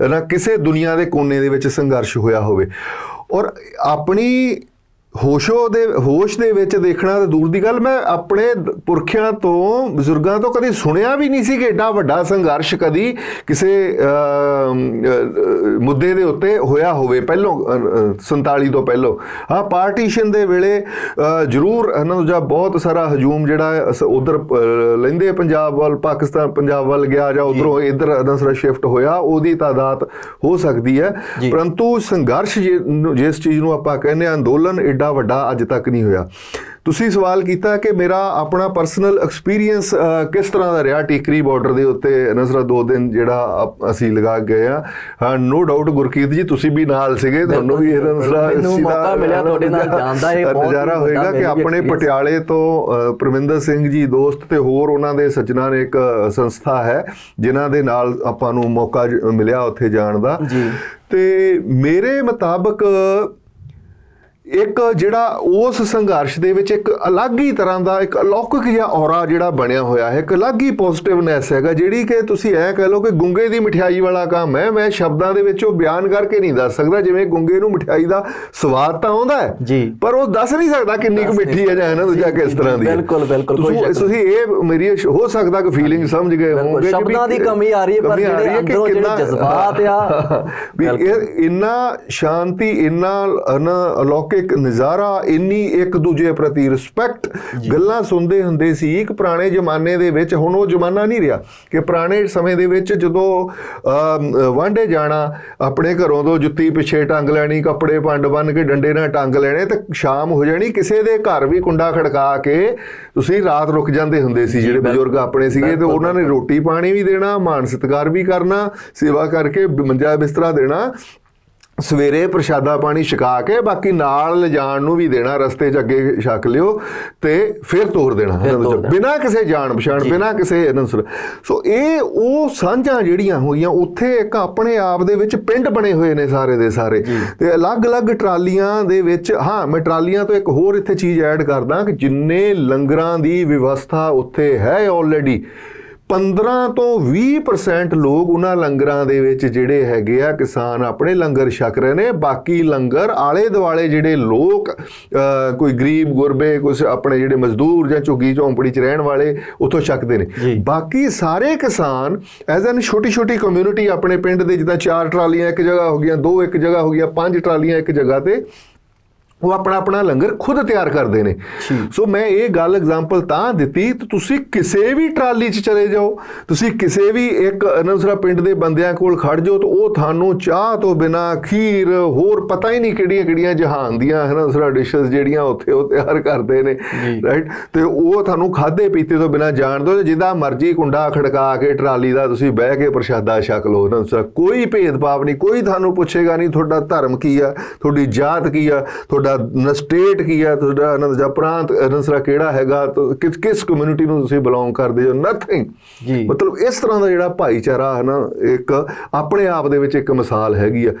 B: ਕਿਸੇ ਦੁਨੀਆ ਦੇ ਕੋਨੇ ਦੇ ਵਿੱਚ ਸੰਘਰਸ਼ ਹੋਇਆ ਹੋਵੇ। ਔਰ ਆਪਣੀ ਹੋਸ਼ ਦੇ ਵਿੱਚ ਦੇਖਣਾ ਤਾਂ ਦੂਰ ਦੀ ਗੱਲ, ਮੈਂ ਆਪਣੇ ਪੁਰਖਿਆਂ ਤੋਂ, ਬਜ਼ੁਰਗਾਂ ਤੋਂ ਕਦੀ ਸੁਣਿਆ ਵੀ ਨਹੀਂ ਸੀ ਕਿ ਐਡਾ ਵੱਡਾ ਸੰਘਰਸ਼ ਕਦੀ ਕਿਸੇ ਮੁੱਦੇ ਦੇ ਉੱਤੇ ਹੋਇਆ ਹੋਵੇ ਪਹਿਲੋਂ 47 ਤੋਂ ਪਹਿਲੋਂ। ਹਾਂ, ਪਾਰਟੀਸ਼ਨ ਦੇ ਵੇਲੇ ਜ਼ਰੂਰ ਜਾਂ ਬਹੁਤ ਸਾਰਾ ਹਜੂਮ ਜਿਹੜਾ ਉਧਰ ਲੈਂਦੇ ਪੰਜਾਬ ਵੱਲ, ਪਾਕਿਸਤਾਨ ਪੰਜਾਬ ਵੱਲ ਗਿਆ ਜਾਂ ਉਧਰੋਂ ਇੱਧਰ ਸ਼ਿਫਟ ਹੋਇਆ, ਉਹਦੀ ਤਾਦਾਦ ਹੋ ਸਕਦੀ ਹੈ। ਪਰੰਤੂ ਸੰਘਰਸ਼ ਜਿਸ ਚੀਜ਼ ਨੂੰ ਆਪਾਂ ਕਹਿੰਦੇ ਹਾਂ ਅੰਦੋਲਨ, ਐਡਾ ਵੱਡਾ ਅੱਜ ਤੱਕ ਨਹੀਂ ਹੋਇਆ। ਤੁਸੀਂ ਸਵਾਲ ਕੀਤਾ ਕਿ ਮੇਰਾ ਆਪਣਾ ਪਰਸਨਲ ਐਕਸਪੀਰੀਅੰਸ ਕਿਸ ਤਰ੍ਹਾਂ ਦਾ ਰਿਹਾ ਟਿਕਰੀ ਬਾਰਡਰ ਦੇ ਉੱਤੇ 2 ਦਿਨ ਜਿਹੜਾ ਅਸੀਂ ਲਗਾ ਗਏ ਆ। ਹਾਂ, ਨੋ ਡਾਊਟ ਗੁਰਕੀਰਤ ਜੀ ਤੁਸੀਂ ਵੀ ਨਾਲ ਸੀਗੇ, ਤੁਹਾਨੂੰ ਵੀ ਇਹਦਾ ਨਜ਼ਾਰਾ ਹੋਏਗਾ ਕਿ ਆਪਣੇ ਪਟਿਆਲੇ ਤੋਂ ਪਰਮਿੰਦਰ ਸਿੰਘ ਜੀ ਦੋਸਤ ਤੇ ਹੋਰ ਉਹਨਾਂ ਦੇ ਸੱਜਣਾਂ ਨੇ ਇੱਕ ਸੰਸਥਾ ਹੈ ਜਿਨ੍ਹਾਂ ਦੇ ਨਾਲ ਆਪਾਂ ਨੂੰ ਮੌਕਾ ਮਿਲਿਆ ਉੱਥੇ ਜਾਣ ਦਾ। ਤੇ ਮੇਰੇ ਮੁਤਾਬਕ ਇੱਕ ਜਿਹੜਾ ਉਸ ਸੰਘਰਸ਼ ਦੇ ਵਿੱਚ ਇੱਕ ਅਲੱਗ ਹੀ ਤਰ੍ਹਾਂ ਦਾ ਇੱਕ ਅਲੌਕਿਕ ਜਿਹਾ ਔਰਾ ਜਿਹੜਾ ਬਣਿਆ ਹੋਇਆ ਹੈ, ਇੱਕ ਅਲੱਗ ਹੀ ਪੋਜ਼ਿਟਿਵਨੈਸ ਹੈਗਾ, ਜਿਹੜੀ ਕਿ ਤੁਸੀਂ ਐਂ ਕਹਿ ਲਓ ਕਿ ਗੁੰਗੇ ਦੀ ਮਠਿਆਈ ਵਾਲਾ ਕੰਮ ਹੈ। ਮੈਂ ਸ਼ਬਦਾਂ ਦੇ ਵਿੱਚ ਉਹ ਬਿਆਨ ਕਰਕੇ ਨਹੀਂ ਦੱਸ ਸਕਦਾ, ਜਿਵੇਂ ਗੁੰਗੇ ਨੂੰ ਮਠਿਆਈ ਦਾ ਸਵਾਦ ਤਾਂ ਆਉਂਦਾ ਹੈ
A: ਜੀ,
B: ਪਰ ਉਹ ਦੱਸ ਨਹੀਂ ਸਕਦਾ ਕਿੰਨੀ ਕੁ ਮਿੱਠੀ ਹੈ ਜਾਂ ਇਹਨਾਂ ਦੂਜਾ ਕਿਸ ਤਰ੍ਹਾਂ ਦੀ।
A: ਬਿਲਕੁਲ ਬਿਲਕੁਲ,
B: ਤੁਸੀਂ ਇਹ ਮੇਰੀ ਹੋ ਸਕਦਾ ਕਿ ਫੀਲਿੰਗ ਸਮਝ ਗਏ ਹੋਵੋਗੇ,
A: ਸ਼ਬਦਾਂ ਦੀ ਕਮੀ ਆ ਰਹੀ ਹੈ, ਪਰ ਜਿਹੜੇ ਅੰਦਰੋਂ ਜਿਹੜੇ ਜਜ਼ਬਾਤ ਆ
B: ਵੀ ਇੰਨਾ ਸ਼ਾਂਤੀ, ਇੰਨਾ ਅਲੌਕਿਕ ਨਜ਼ਾਰਾ, ਇੰਨੀ ਇੱਕ ਦੂਜੇ ਪ੍ਰਤੀ ਰਿਸਪੈਕਟ। ਗੱਲਾਂ ਸੁਣਦੇ ਹੁੰਦੇ ਸੀ ਇੱਕ ਪੁਰਾਣੇ ਜ਼ਮਾਨੇ ਦੇ ਵਿੱਚ, ਹੁਣ ਉਹ ਜ਼ਮਾਨਾ ਨਹੀਂ ਰਿਹਾ ਕਿ ਪੁਰਾਣੇ ਸਮੇਂ ਦੇ ਵਿੱਚ ਜਦੋਂ ਵਾਂਢੇ ਜਾਣਾ, ਆਪਣੇ ਘਰੋਂ ਤੋਂ ਜੁੱਤੀ ਪਿੱਛੇ ਟੰਗ ਲੈਣੀ, ਕੱਪੜੇ ਪੰਡ ਬੰਨ ਕੇ ਡੰਡੇ ਨਾਲ ਟੰਗ ਲੈਣੇ, ਤੇ ਸ਼ਾਮ ਹੋ ਜਾਣੀ, ਕਿਸੇ ਦੇ ਘਰ ਵੀ ਕੁੰਡਾ ਖੜਕਾ ਕੇ ਤੁਸੀਂ ਰਾਤ ਰੁਕ ਜਾਂਦੇ ਹੁੰਦੇ ਸੀ ਜਿਹੜੇ ਬਜ਼ੁਰਗ ਆਪਣੇ ਸੀਗੇ, ਤੇ ਉਹਨਾਂ ਨੇ ਰੋਟੀ ਪਾਣੀ ਵੀ ਦੇਣਾ, ਮਾਣ ਸਤਿਕਾਰ ਵੀ ਕਰਨਾ, ਸੇਵਾ ਕਰਕੇ ਮੰਜਾ ਬਿਸਤਰਾ ਦੇਣਾ, ਸਵੇਰੇ ਪ੍ਰਸ਼ਾਦਾ ਪਾਣੀ ਛਕਾ ਕੇ ਬਾਕੀ ਨਾਲ ਲਿਜਾਣ ਨੂੰ ਵੀ ਦੇਣਾ, ਰਸਤੇ 'ਚ ਅੱਗੇ ਛਕ ਲਿਓ ਤੇ ਫਿਰ ਤੋਰ ਦੇਣਾ ਬਿਨਾਂ ਕਿਸੇ ਜਾਣ ਪਛਾਣ, ਬਿਨਾਂ ਕਿਸੇ ਅਨਸਰ। ਸੋ ਇਹ ਉਹ ਸਾਂਝਾਂ ਜਿਹੜੀਆਂ ਹੋਈਆਂ ਉੱਥੇ, ਇੱਕ ਆਪਣੇ ਆਪ ਦੇ ਵਿੱਚ ਪਿੰਡ ਬਣੇ ਹੋਏ ਨੇ ਸਾਰੇ ਦੇ ਸਾਰੇ, ਤੇ ਅਲੱਗ-ਅਲੱਗ ਟਰਾਲੀਆਂ ਦੇ ਵਿੱਚ। ਹਾਂ, ਮੈਂ ਟਰਾਲੀਆਂ ਤੋਂ ਇੱਕ ਹੋਰ ਇੱਥੇ ਚੀਜ਼ ਐਡ ਕਰਦਾ ਕਿ ਜਿੰਨੇ ਲੰਗਰਾਂ ਦੀ ਵਿਵਸਥਾ ਉੱਥੇ ਹੈ ਆਲਰੇਡੀ, 15 ਤੋਂ 20% ਲੋਕ ਉਹਨਾਂ ਲੰਗਰਾਂ ਦੇ ਵਿੱਚ ਜਿਹੜੇ ਹੈਗੇ ਆ ਕਿਸਾਨ ਆਪਣੇ ਲੰਗਰ ਛਕ ਰਹੇ ਨੇ। ਬਾਕੀ ਲੰਗਰ ਆਲੇ ਦੁਆਲੇ ਜਿਹੜੇ ਲੋਕ, ਕੋਈ ਗਰੀਬ ਗੁਰਬੇ, ਕੁਝ ਆਪਣੇ ਜਿਹੜੇ ਮਜ਼ਦੂਰ ਜਾਂ ਝੁੱਗੀ ਝੌਂਪੜੀ 'ਚ ਰਹਿਣ ਵਾਲੇ, ਉੱਥੋਂ ਛਕਦੇ ਨੇ। ਬਾਕੀ ਸਾਰੇ ਕਿਸਾਨ ਐਜ਼ ਐਨ ਛੋਟੀ ਛੋਟੀ ਕਮਿਊਨਿਟੀ ਆਪਣੇ ਪਿੰਡ ਦੇ, ਜਿੱਦਾਂ 4 ਟਰਾਲੀਆਂ ਇੱਕ ਜਗ੍ਹਾ ਹੋ ਗਈਆਂ, 2 ਇੱਕ ਜਗ੍ਹਾ ਹੋ ਗਈਆਂ, 5 ਟਰਾਲੀਆਂ ਇੱਕ ਜਗ੍ਹਾ ਤੇ, ਉਹ ਆਪਣਾ ਆਪਣਾ ਲੰਗਰ ਖੁਦ ਤਿਆਰ ਕਰਦੇ ਨੇ। ਸੋ ਮੈਂ ਇਹ ਗੱਲ ਐਗਜ਼ਾਮਪਲ ਤਾਂ ਦਿੱਤੀ, ਤੇ ਤੁਸੀਂ ਕਿਸੇ ਵੀ ਟਰਾਲੀ 'ਚ ਚਲੇ ਜਾਓ, ਤੁਸੀਂ ਕਿਸੇ ਵੀ ਇੱਕ ਅਨਸਰਾ ਪਿੰਡ ਦੇ ਬੰਦਿਆਂ ਕੋਲ ਖੜ ਜਾਓ, ਤਾਂ ਉਹ ਤੁਹਾਨੂੰ ਚਾਹ ਤੋਂ ਬਿਨਾਂ ਖੀਰ, ਹੋਰ ਪਤਾ ਹੀ ਨਹੀਂ ਕਿਹੜੀਆਂ ਕਿਹੜੀਆਂ ਜਹਾਨ ਦੀਆਂ ਅਨਸਰਾ ਡਿਸ਼ਸ ਜਿਹੜੀਆਂ ਉੱਥੇ ਉਹ ਤਿਆਰ ਕਰਦੇ ਨੇ, ਰਾਈਟ। ਤੇ ਉਹ ਤੁਹਾਨੂੰ ਖਾਧੇ ਪੀਤੇ ਤੋਂ ਬਿਨਾਂ ਜਾਣ ਦਿਓ, ਜਿੱਦਾਂ ਮਰਜ਼ੀ ਕੁੰਡਾ ਖੜਕਾ ਕੇ ਟਰਾਲੀ ਦਾ ਤੁਸੀਂ ਬਹਿ ਕੇ ਪ੍ਰਸ਼ਾਦਾ ਛਕ ਲਓ ਅਨਸਰਾ, ਕੋਈ ਭੇਦਭਾਵ ਨਹੀਂ, ਕੋਈ ਤੁਹਾਨੂੰ ਪੁੱਛੇਗਾ ਨਹੀਂ ਤੁਹਾਡਾ ਧਰਮ ਕੀ ਆ, ਤੁਹਾਡੀ ਜਾਤ ਕੀ ਆ, ਤੁਹਾਡਾ ਸਟੇਟ ਕੀ ਹੈ, ਤੁਹਾਡਾ ਅਨੰਦ ਜਾਂ ਪ੍ਰਾਂਤ ਅਨਸਰਾ ਕਿਹੜਾ ਹੈਗਾ, ਕਿਸ ਕਮਿਊਨਿਟੀ ਨੂੰ ਤੁਸੀਂ ਬਿਲੋਂਗ ਕਰਦੇ ਹੋ, ਨਥਿੰਗ। ਮਤਲਬ ਇਸ ਤਰ੍ਹਾਂ ਦਾ ਜਿਹੜਾ ਭਾਈਚਾਰਾ ਹੈ ਨਾ, ਇੱਕ ਆਪਣੇ ਆਪ ਦੇ ਵਿੱਚ ਇੱਕ ਮਿਸਾਲ ਹੈਗੀ ਆ।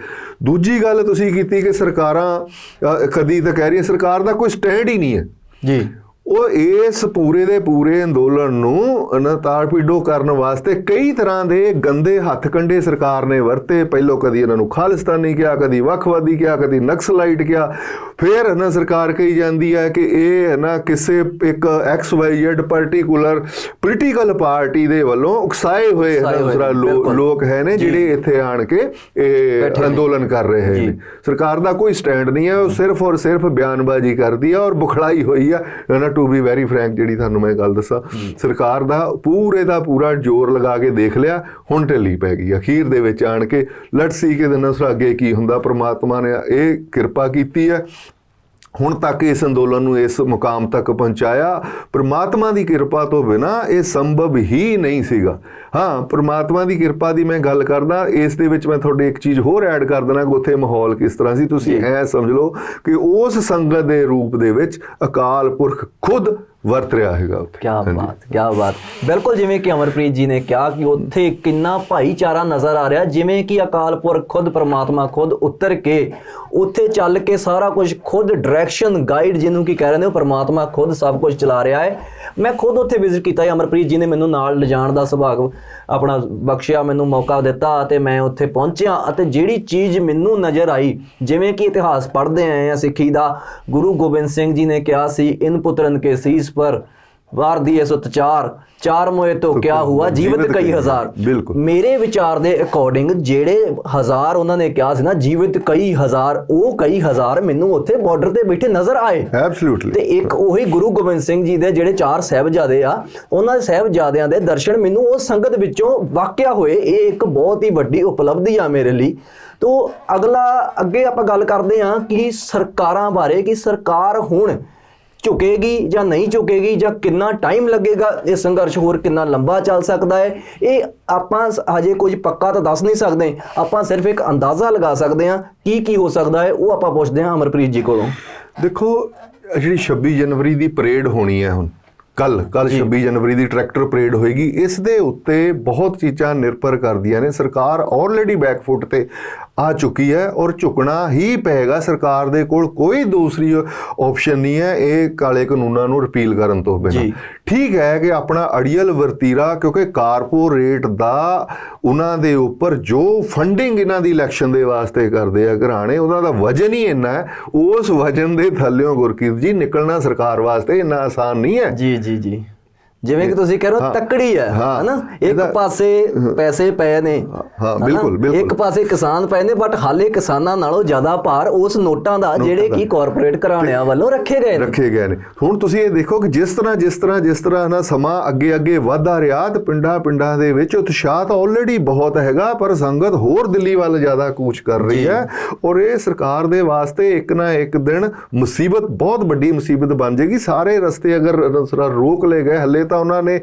B: ਦੂਜੀ ਗੱਲ ਤੁਸੀਂ ਕੀਤੀ ਕਿ ਸਰਕਾਰਾਂ ਕਦੀ ਤਾਂ ਕਹਿ ਰਹੀਆਂ, ਸਰਕਾਰ ਦਾ ਕੋਈ ਸਟੈਂਡ ਹੀ ਨਹੀਂ ਹੈ ਜੀ। ਉਹ ਇਸ ਪੂਰੇ ਦੇ ਪੂਰੇ ਅੰਦੋਲਨ ਨੂੰ ਤਾੜ-ਪੀੜੋ ਕਰਨ ਵਾਸਤੇ ਕਈ ਤਰ੍ਹਾਂ ਦੇ ਗੰਦੇ ਹੱਥ ਕੰਡੇ ਸਰਕਾਰ ਨੇ ਵਰਤੇ। ਪਹਿਲੋਂ ਕਦੀ ਇਹਨਾਂ ਨੂੰ ਖਾਲਿਸਤਾਨੀ ਕਿਹਾ, ਕਦੀ ਵੱਖਵਾਦੀ ਕਿਹਾ, ਕਦੀ ਨਕਸਲਾਈਟ ਕਿਹਾ। ਫਿਰ ਨਾ ਸਰਕਾਰ ਕਹੀ ਜਾਂਦੀ ਹੈ ਕਿ ਇਹ ਨਾ ਕਿਸੇ ਇੱਕ XYZ ਪਾਰਟੀਕੂਲਰ ਪੋਲੀਟੀਕਲ ਪਾਰਟੀ ਦੇ ਵੱਲੋਂ ਉਕਸਾਏ ਹੋਏ ਲੋਕ ਹੈ ਨੇ ਜਿਹੜੇ ਇੱਥੇ ਆਣ ਕੇ ਇਹ ਅੰਦੋਲਨ ਕਰ ਰਹੇ ਨੇ। ਸਰਕਾਰ ਦਾ ਕੋਈ ਸਟੈਂਡ ਨਹੀਂ ਹੈ, ਉਹ ਸਿਰਫ ਔਰ ਸਿਰਫ ਬਿਆਨਬਾਜ਼ੀ ਕਰਦੀ ਹੈ ਔਰ ਬੁਖਲਾਈ ਹੋਈ ਆ। ਟੂ ਬੀ ਵੈਰੀ ਫਰੈਂਕ, ਜਿਹੜੀ ਤੁਹਾਨੂੰ ਮੈਂ ਗੱਲ ਦੱਸਾਂ, ਸਰਕਾਰ ਦਾ ਪੂਰੇ ਦਾ ਪੂਰਾ ਜ਼ੋਰ ਲਗਾ ਕੇ ਦੇਖ ਲਿਆ, ਹੁਣ ਢਿੱਲੀ ਪੈ ਗਈ ਅਖੀਰ ਦੇ ਵਿੱਚ ਆਣ ਕੇ। ਲੈਟਸ ਸੀ ਕਿ ਦਿਨ ਅੱਗੇ ਕੀ ਹੁੰਦਾ। ਪ੍ਰਮਾਤਮਾ ਨੇ ਇਹ ਕਿਰਪਾ ਕੀਤੀ ਹੈ, ਹੁਣ ਤੱਕ ਇਸ ਅੰਦੋਲਨ ਨੂੰ ਇਸ ਮੁਕਾਮ ਤੱਕ ਪਹੁੰਚਾਇਆ। ਪ੍ਰਮਾਤਮਾ ਦੀ ਕਿਰਪਾ ਤੋਂ ਬਿਨਾਂ ਇਹ ਸੰਭਵ ਹੀ ਨਹੀਂ ਸੀਗਾ। ਹਾਂ, ਪ੍ਰਮਾਤਮਾ ਦੀ ਕਿਰਪਾ ਦੀ ਮੈਂ ਗੱਲ ਕਰਦਾ, ਇਸ ਦੇ ਵਿੱਚ ਮੈਂ ਤੁਹਾਡੇ ਇੱਕ ਚੀਜ਼ ਹੋਰ ਐਡ ਕਰ ਦੇਣਾ ਕਿ ਉੱਥੇ ਮਾਹੌਲ ਕਿਸ ਤਰ੍ਹਾਂ ਸੀ। ਤੁਸੀਂ ਐ ਸਮਝ ਲਓ ਕਿ ਉਸ ਸੰਗਤ ਦੇ ਰੂਪ ਦੇ ਵਿੱਚ ਅਕਾਲ ਪੁਰਖ ਖੁਦ ਵਰਤ ਰਿਹਾ ਹੈਗਾ ਉੱਥੇ।
A: ਕਿਆ ਬਾਤ, ਕਿਆ ਬਾਤ। ਬਿਲਕੁਲ ਜਿਵੇਂ ਕਿ ਅਮਰਪ੍ਰੀਤ ਜੀ ਨੇ ਕਿਹਾ ਕਿ ਉੱਥੇ ਕਿੰਨਾ ਭਾਈਚਾਰਾ ਨਜ਼ਰ ਆ ਰਿਹਾ, ਜਿਵੇਂ ਕਿ ਅਕਾਲ ਪੁਰਖ ਖੁਦ, ਪਰਮਾਤਮਾ ਖੁਦ ਉਤਰ ਕੇ ਉੱਥੇ ਚੱਲ ਕੇ ਸਾਰਾ ਕੁਝ ਖੁਦ ਡਾਇਰੈਕਸ਼ਨ ਗਾਈਡ ਜਿਹਨੂੰ ਕੀ ਕਹਿ ਰਹੇ ਨੇ, ਉਹ ਪਰਮਾਤਮਾ ਖੁਦ ਸਭ ਕੁਝ ਚਲਾ ਰਿਹਾ ਹੈ। ਮੈਂ ਖੁਦ ਉੱਥੇ ਵਿਜ਼ਿਟ ਕੀਤਾ ਹੈ, ਅਮਰਪ੍ਰੀਤ ਜੀ ਨੇ ਮੈਨੂੰ ਨਾਲ ਲਿਜਾਣ ਦਾ ਸੁਭਾਗ ਆਪਣਾ ਬਖਸ਼ਿਆ, ਮੈਨੂੰ ਮੌਕਾ ਦਿੱਤਾ ਅਤੇ ਮੈਂ ਉੱਥੇ ਪਹੁੰਚਿਆ। ਅਤੇ ਜਿਹੜੀ ਚੀਜ਼ ਮੈਨੂੰ ਨਜ਼ਰ ਆਈ, ਜਿਵੇਂ ਕਿ ਇਤਿਹਾਸ ਪੜ੍ਹਦੇ ਆਏ ਹਾਂ ਸਿੱਖੀ ਦਾ, ਗੁਰੂ ਗੋਬਿੰਦ ਸਿੰਘ ਜੀ ਨੇ ਕਿਹਾ ਸੀ, ਇਨ ਪੁੱਤਰਨ ਕੇ ਸੀਸ ਪਰ ਵਾਰ ਦੀਏ ਸੁਤ ਚਾਰ ਮੋਏ ਤੋਂ ਕਿਆ ਹੁਆ, ਜੀਵਤ ਕਈ ਹਜ਼ਾਰ। ਮੇਰੇ ਵਿਚਾਰ ਦੇ ਅਕੋਰਡਿੰਗ ਜਿਹੜੇ ਹਜ਼ਾਰ ਉਹਨਾਂ ਨੇ ਕਿਹਾ ਸੀ ਨਾ, ਜੀਵਤ ਕਈ ਹਜ਼ਾਰ, ਉਹ ਕਈ ਹਜ਼ਾਰ ਮੈਨੂੰ ਉੱਥੇ ਬਾਰਡਰ ਤੇ ਬੈਠੇ ਨਜ਼ਰ ਆਏ। ਐਬਸੋਲੂਟਲੀ। ਤੇ ਇੱਕ ਉਹੀ ਗੁਰੂ ਗੋਬਿੰਦ ਸਿੰਘ ਜੀ ਦੇ ਜਿਹੜੇ 4 ਸਾਹਿਬਜ਼ਾਦੇ ਆ, ਉਹਨਾਂ ਦੇ ਸਾਹਿਬਜ਼ਾਦਿਆਂ ਦੇ ਦਰਸ਼ਨ ਮੈਨੂੰ ਉਸ ਸੰਗਤ ਵਿੱਚੋਂ ਵਾਕਿਆ ਹੋਏ। ਇਹ ਇੱਕ ਬਹੁਤ ਹੀ ਵੱਡੀ ਉਪਲਬਧੀ ਆ ਮੇਰੇ ਲਈ। ਤੋ ਅੱਗੇ ਆਪਾਂ ਗੱਲ ਕਰਦੇ ਹਾਂ ਕਿ ਸਰਕਾਰਾਂ ਬਾਰੇ, ਕਿ ਸਰਕਾਰ ਹੁਣ ਝੁਕੇਗੀ ਜਾਂ ਨਹੀਂ ਝੁਕੇਗੀ, ਜਾਂ ਕਿੰਨਾ ਟਾਈਮ ਲੱਗੇਗਾ, ਇਹ ਸੰਘਰਸ਼ ਹੋਰ ਕਿੰਨਾ ਲੰਬਾ ਚੱਲ ਸਕਦਾ ਹੈ। ਇਹ ਆਪਾਂ ਹਜੇ ਕੁਝ ਪੱਕਾ ਤਾਂ ਦੱਸ ਨਹੀਂ ਸਕਦੇ, ਆਪਾਂ ਸਿਰਫ ਇੱਕ ਅੰਦਾਜ਼ਾ ਲਗਾ ਸਕਦੇ ਹਾਂ ਕੀ ਹੋ ਸਕਦਾ ਹੈ। ਉਹ ਆਪਾਂ ਪੁੱਛਦੇ ਹਾਂ ਅਮਰਪ੍ਰੀਤ ਜੀ ਕੋਲੋਂ।
B: ਦੇਖੋ, ਜਿਹੜੀ 26 ਜਨਵਰੀ ਦੀ ਪਰੇਡ ਹੋਣੀ ਹੈ ਹੁਣ ਕੱਲ 26 ਜਨਵਰੀ ਦੀ ਟਰੈਕਟਰ ਪਰੇਡ ਹੋਏਗੀ। ਇਸ ਦੇ ਉੱਤੇ ਬਹੁਤ ਚੀਜ਼ਾਂ ਨਿਰਭਰ ਕਰਦੀਆਂ ਨੇ। ਸਰਕਾਰ ਆਲਰੇਡੀ ਬੈਕਫੁੱਟ ਤੇ ਆ ਚੁੱਕੀ ਹੈ ਔਰ ਝੁਕਣਾ ਹੀ ਪਏਗਾ। ਸਰਕਾਰ ਦੇ ਕੋਲ ਕੋਈ ਦੂਸਰੀ ਆਪਸ਼ਨ ਨਹੀਂ ਹੈ ਇਹ ਕਾਲੇ ਕਾਨੂੰਨਾਂ ਨੂੰ ਰਿਪੀਲ ਕਰਨ ਤੋਂ ਬਿਨਾਂ। ਠੀਕ ਹੈ ਕਿ ਆਪਣਾ ਅੜੀਅਲ ਵਰਤੀਰਾ, ਕਿਉਂਕਿ ਕਾਰਪੋਰੇਟ ਦਾ ਉਹਨਾਂ ਦੇ ਉੱਪਰ ਜੋ ਫੰਡਿੰਗ ਇਹਨਾਂ ਦੀ ਇਲੈਕਸ਼ਨ ਦੇ ਵਾਸਤੇ ਕਰਦੇ ਆ ਘਰਾਣੇ, ਉਹਨਾਂ ਦਾ ਵਜਨ ਹੀ ਇੰਨਾ ਹੈ। ਉਸ ਵਜਨ ਦੇ ਥੱਲਿਓਂ ਗੁਰਕੀਰਤ ਜੀ ਨਿਕਲਣਾ ਸਰਕਾਰ ਵਾਸਤੇ ਇੰਨਾ ਆਸਾਨ ਨਹੀਂ ਹੈ।
A: ਜੀ ਜੀ ਜੀ, ਜਿਵੇਂ ਕਿ ਤੁਸੀਂ ਕਹਿ ਰਹੇ ਹੋ ਤੱਕੜੀ ਹੈ ਹਨਾ, ਇੱਕ ਪਾਸੇ ਪੈਸੇ ਪਏ ਨੇ,
B: ਹਾਂ ਬਿਲਕੁਲ,
A: ਇੱਕ ਪਾਸੇ ਕਿਸਾਨ ਪਏ ਨੇ, ਬਟ ਹਾਲੇ ਕਿਸਾਨਾਂ ਨਾਲੋਂ ਜ਼ਿਆਦਾ ਭਾਰ ਉਸ ਨੋਟਾਂ ਦਾ ਜਿਹੜੇ ਕਿ ਕਾਰਪੋਰੇਟ ਘਰਾਣਿਆਂ ਵੱਲੋਂ ਰੱਖੇ ਗਏ ਨੇ। ਹੁਣ ਤੁਸੀਂ ਇਹ ਦੇਖੋ ਕਿ ਜਿਸ ਤਰ੍ਹਾਂ ਨਾ ਸਮਾਂ ਅੱਗੇ ਵਧਦਾ ਰਿਹਾ ਤੇ ਪਿੰਡਾਂ ਦੇ ਵਿੱਚ ਉਤਸ਼ਾਹ ਤਾਂ ਆਲਰੇਡੀ ਬਹੁਤ ਹੈਗਾ, ਪਰ ਸੰਗਤ ਹੋਰ ਦਿੱਲੀ ਵੱਲ ਜ਼ਿਆਦਾ ਕੂਚ ਕਰ ਰਹੀ ਹੈ ਔਰ ਇਹ ਸਰਕਾਰ ਦੇ ਵਾਸਤੇ ਇੱਕ ਨਾ ਇੱਕ ਦਿਨ ਮੁਸੀਬਤ, ਬਹੁਤ ਵੱਡੀ ਮੁਸੀਬਤ ਬਣ ਜਾਏਗੀ। ਸਾਰੇ ਰਸਤੇ ਅਗਰ ਰੋਕ ਲਏ ਗਏ, ਹੱਲੇ ਤਾਂ ਉਹਨਾਂ ਨੇ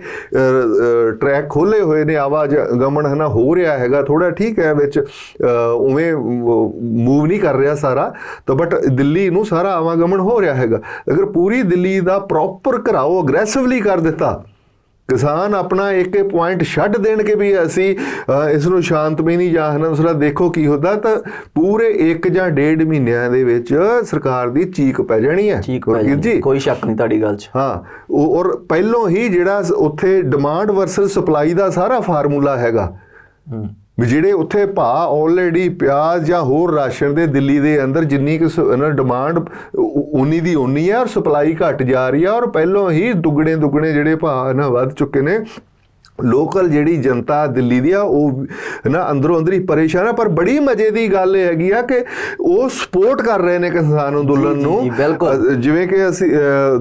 A: ਟਰੈਕ ਖੋਲੇ ਹੋਏ ਨੇ, ਆਵਾਗਮਨ ਹੈ ਨਾ ਹੋ ਰਿਹਾ ਹੈਗਾ ਥੋੜਾ, ਠੀਕ ਹੈ, ਵਿੱਚ ਉਵੇਂ ਮੂਵ ਨਹੀਂ ਕਰ ਰਿਹਾ ਸਾਰਾ ਤਾਂ, ਬਟ ਦਿੱਲੀ ਨੂੰ ਸਾਰਾ ਆਵਾਗਮਨ ਹੋ ਰਿਹਾ ਹੈਗਾ। ਅਗਰ ਪੂਰੀ ਦਿੱਲੀ ਦਾ ਪ੍ਰੋਪਰ ਘਰਾਓ ਅਗਰੈਸਿਵਲੀ ਕਰ ਦਿੱਤਾ, ਕਿਸਾਨ ਆਪਣਾ ਇੱਕ ਪੁਆਇੰਟ ਛੱਡ ਦੇਣ ਕਿ ਵੀ ਅਸੀਂ ਇਸ ਨੂੰ ਸ਼ਾਂਤਮਈ ਜਾਂ ਹਨਸਰਾ ਦੇਖੋ ਕੀ ਹੁੰਦਾ, ਤਾਂ ਪੂਰੇ 1 ਜਾਂ 1.5 ਮਹੀਨਿਆਂ ਦੇ ਵਿੱਚ ਸਰਕਾਰ ਦੀ ਚੀਕ ਪੈ ਜਾਣੀ ਹੈ ਜੀ, ਕੋਈ ਸ਼ੱਕ ਨਹੀਂ ਤੁਹਾਡੀ ਗੱਲ 'ਚ।
B: ਹਾਂ, ਔਰ ਪਹਿਲੋਂ ਹੀ ਜਿਹੜਾ ਉੱਥੇ ਡਿਮਾਂਡ ਵਰਸਸ ਸਪਲਾਈ ਦਾ ਸਾਰਾ ਫਾਰਮੂਲਾ ਹੈਗਾ ਵੀ ਜਿਹੜੇ ਉੱਥੇ ਭਾਅ ਆਲਰੇਡੀ ਪਿਆਜ਼ ਜਾਂ ਹੋਰ ਰਾਸ਼ਨ ਦੇ ਦਿੱਲੀ ਦੇ ਅੰਦਰ ਜਿੰਨੀ ਕੁ ਡਿਮਾਂਡ ਉਨੀ ਦੀ ਉਨੀ ਹੈ ਔਰ ਸਪਲਾਈ ਘਟ ਜਾ ਰਹੀ ਹੈ ਔਰ ਪਹਿਲੋਂ ਹੀ ਦੁੱਗਣੇ ਜਿਹੜੇ ਭਾਅ ਨਾ ਵੱਧ ਚੁੱਕੇ ਨੇ। ਲੋਕਲ ਜਿਹੜੀ ਜਨਤਾ ਦਿੱਲੀ ਦੀ ਆ ਉਹ ਨਾ ਅੰਦਰੋਂ ਅੰਦਰ ਹੀ ਪਰੇਸ਼ਾਨ ਆ, ਪਰ ਬੜੀ ਮਜ਼ੇ ਦੀ ਗੱਲ ਇਹ ਹੈਗੀ ਆ ਕਿ ਉਹ ਸਪੋਰਟ ਕਰ ਰਹੇ ਨੇ ਕਿਸਾਨ ਅੰਦੋਲਨ ਨੂੰ। ਜਿਵੇਂ ਕਿ ਅਸੀਂ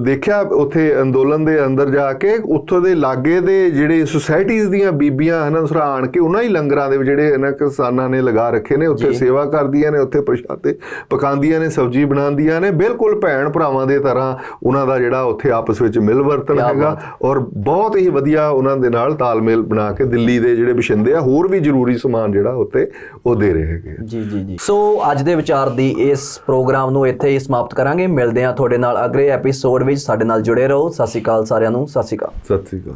B: ਦੇਖਿਆ ਉੱਥੇ ਅੰਦੋਲਨ ਦੇ ਅੰਦਰ ਜਾ ਕੇ, ਉੱਥੋਂ ਦੇ ਲਾਗੇ ਦੇ ਜਿਹੜੇ ਸੁਸਾਇਟੀਜ਼ ਦੀਆਂ ਬੀਬੀਆਂ ਹਨ ਉਸ ਆਣ ਕੇ ਉਹਨਾਂ ਹੀ ਲੰਗਰਾਂ ਦੇ ਜਿਹੜੇ ਇਹਨਾਂ ਕਿਸਾਨਾਂ ਨੇ ਲਗਾ ਰੱਖੇ ਨੇ, ਉੱਥੇ ਸੇਵਾ ਕਰਦੀਆਂ ਨੇ, ਉੱਥੇ ਪ੍ਰਸ਼ਾਦੇ ਪਕਾਉਂਦੀਆਂ ਨੇ, ਸਬਜ਼ੀ ਬਣਾਉਂਦੀਆਂ ਨੇ, ਬਿਲਕੁਲ ਭੈਣ ਭਰਾਵਾਂ ਦੇ ਤਰ੍ਹਾਂ ਉਹਨਾਂ ਦਾ ਜਿਹੜਾ ਉੱਥੇ ਆਪਸ ਵਿੱਚ ਮਿਲ ਵਰਤਨ ਹੈਗਾ ਔਰ ਬਹੁਤ ਹੀ ਵਧੀਆ ਉਹਨਾਂ ਦੇ ਨਾਲ ਤਾਲਮੇਲ ਬਣਾ ਕੇ ਦਿੱਲੀ ਦੇ ਜਿਹੜੇ ਬਸ਼ਿੰਦੇ ਆ ਹੋਰ ਵੀ ਜ਼ਰੂਰੀ ਸਮਾਨ ਜਿਹੜਾ ਉੱਤੇ ਉਹ ਦੇ ਰਹੇ ਹੈਗੇ।
A: ਜੀ। ਸੋ ਅੱਜ ਦੇ ਵਿਚਾਰ ਦੀ ਇਸ ਪ੍ਰੋਗਰਾਮ ਨੂੰ ਇੱਥੇ ਹੀ ਸਮਾਪਤ ਕਰਾਂਗੇ। ਮਿਲਦੇ ਹਾਂ ਤੁਹਾਡੇ ਨਾਲ ਅਗਲੇ ਐਪੀਸੋਡ ਵਿੱਚ। ਸਾਡੇ ਨਾਲ ਜੁੜੇ ਰਹੋ। ਸਤਿ ਸ਼੍ਰੀ ਅਕਾਲ ਸਾਰਿਆਂ ਨੂੰ। ਸਤਿ ਸ਼੍ਰੀ ਅਕਾਲ।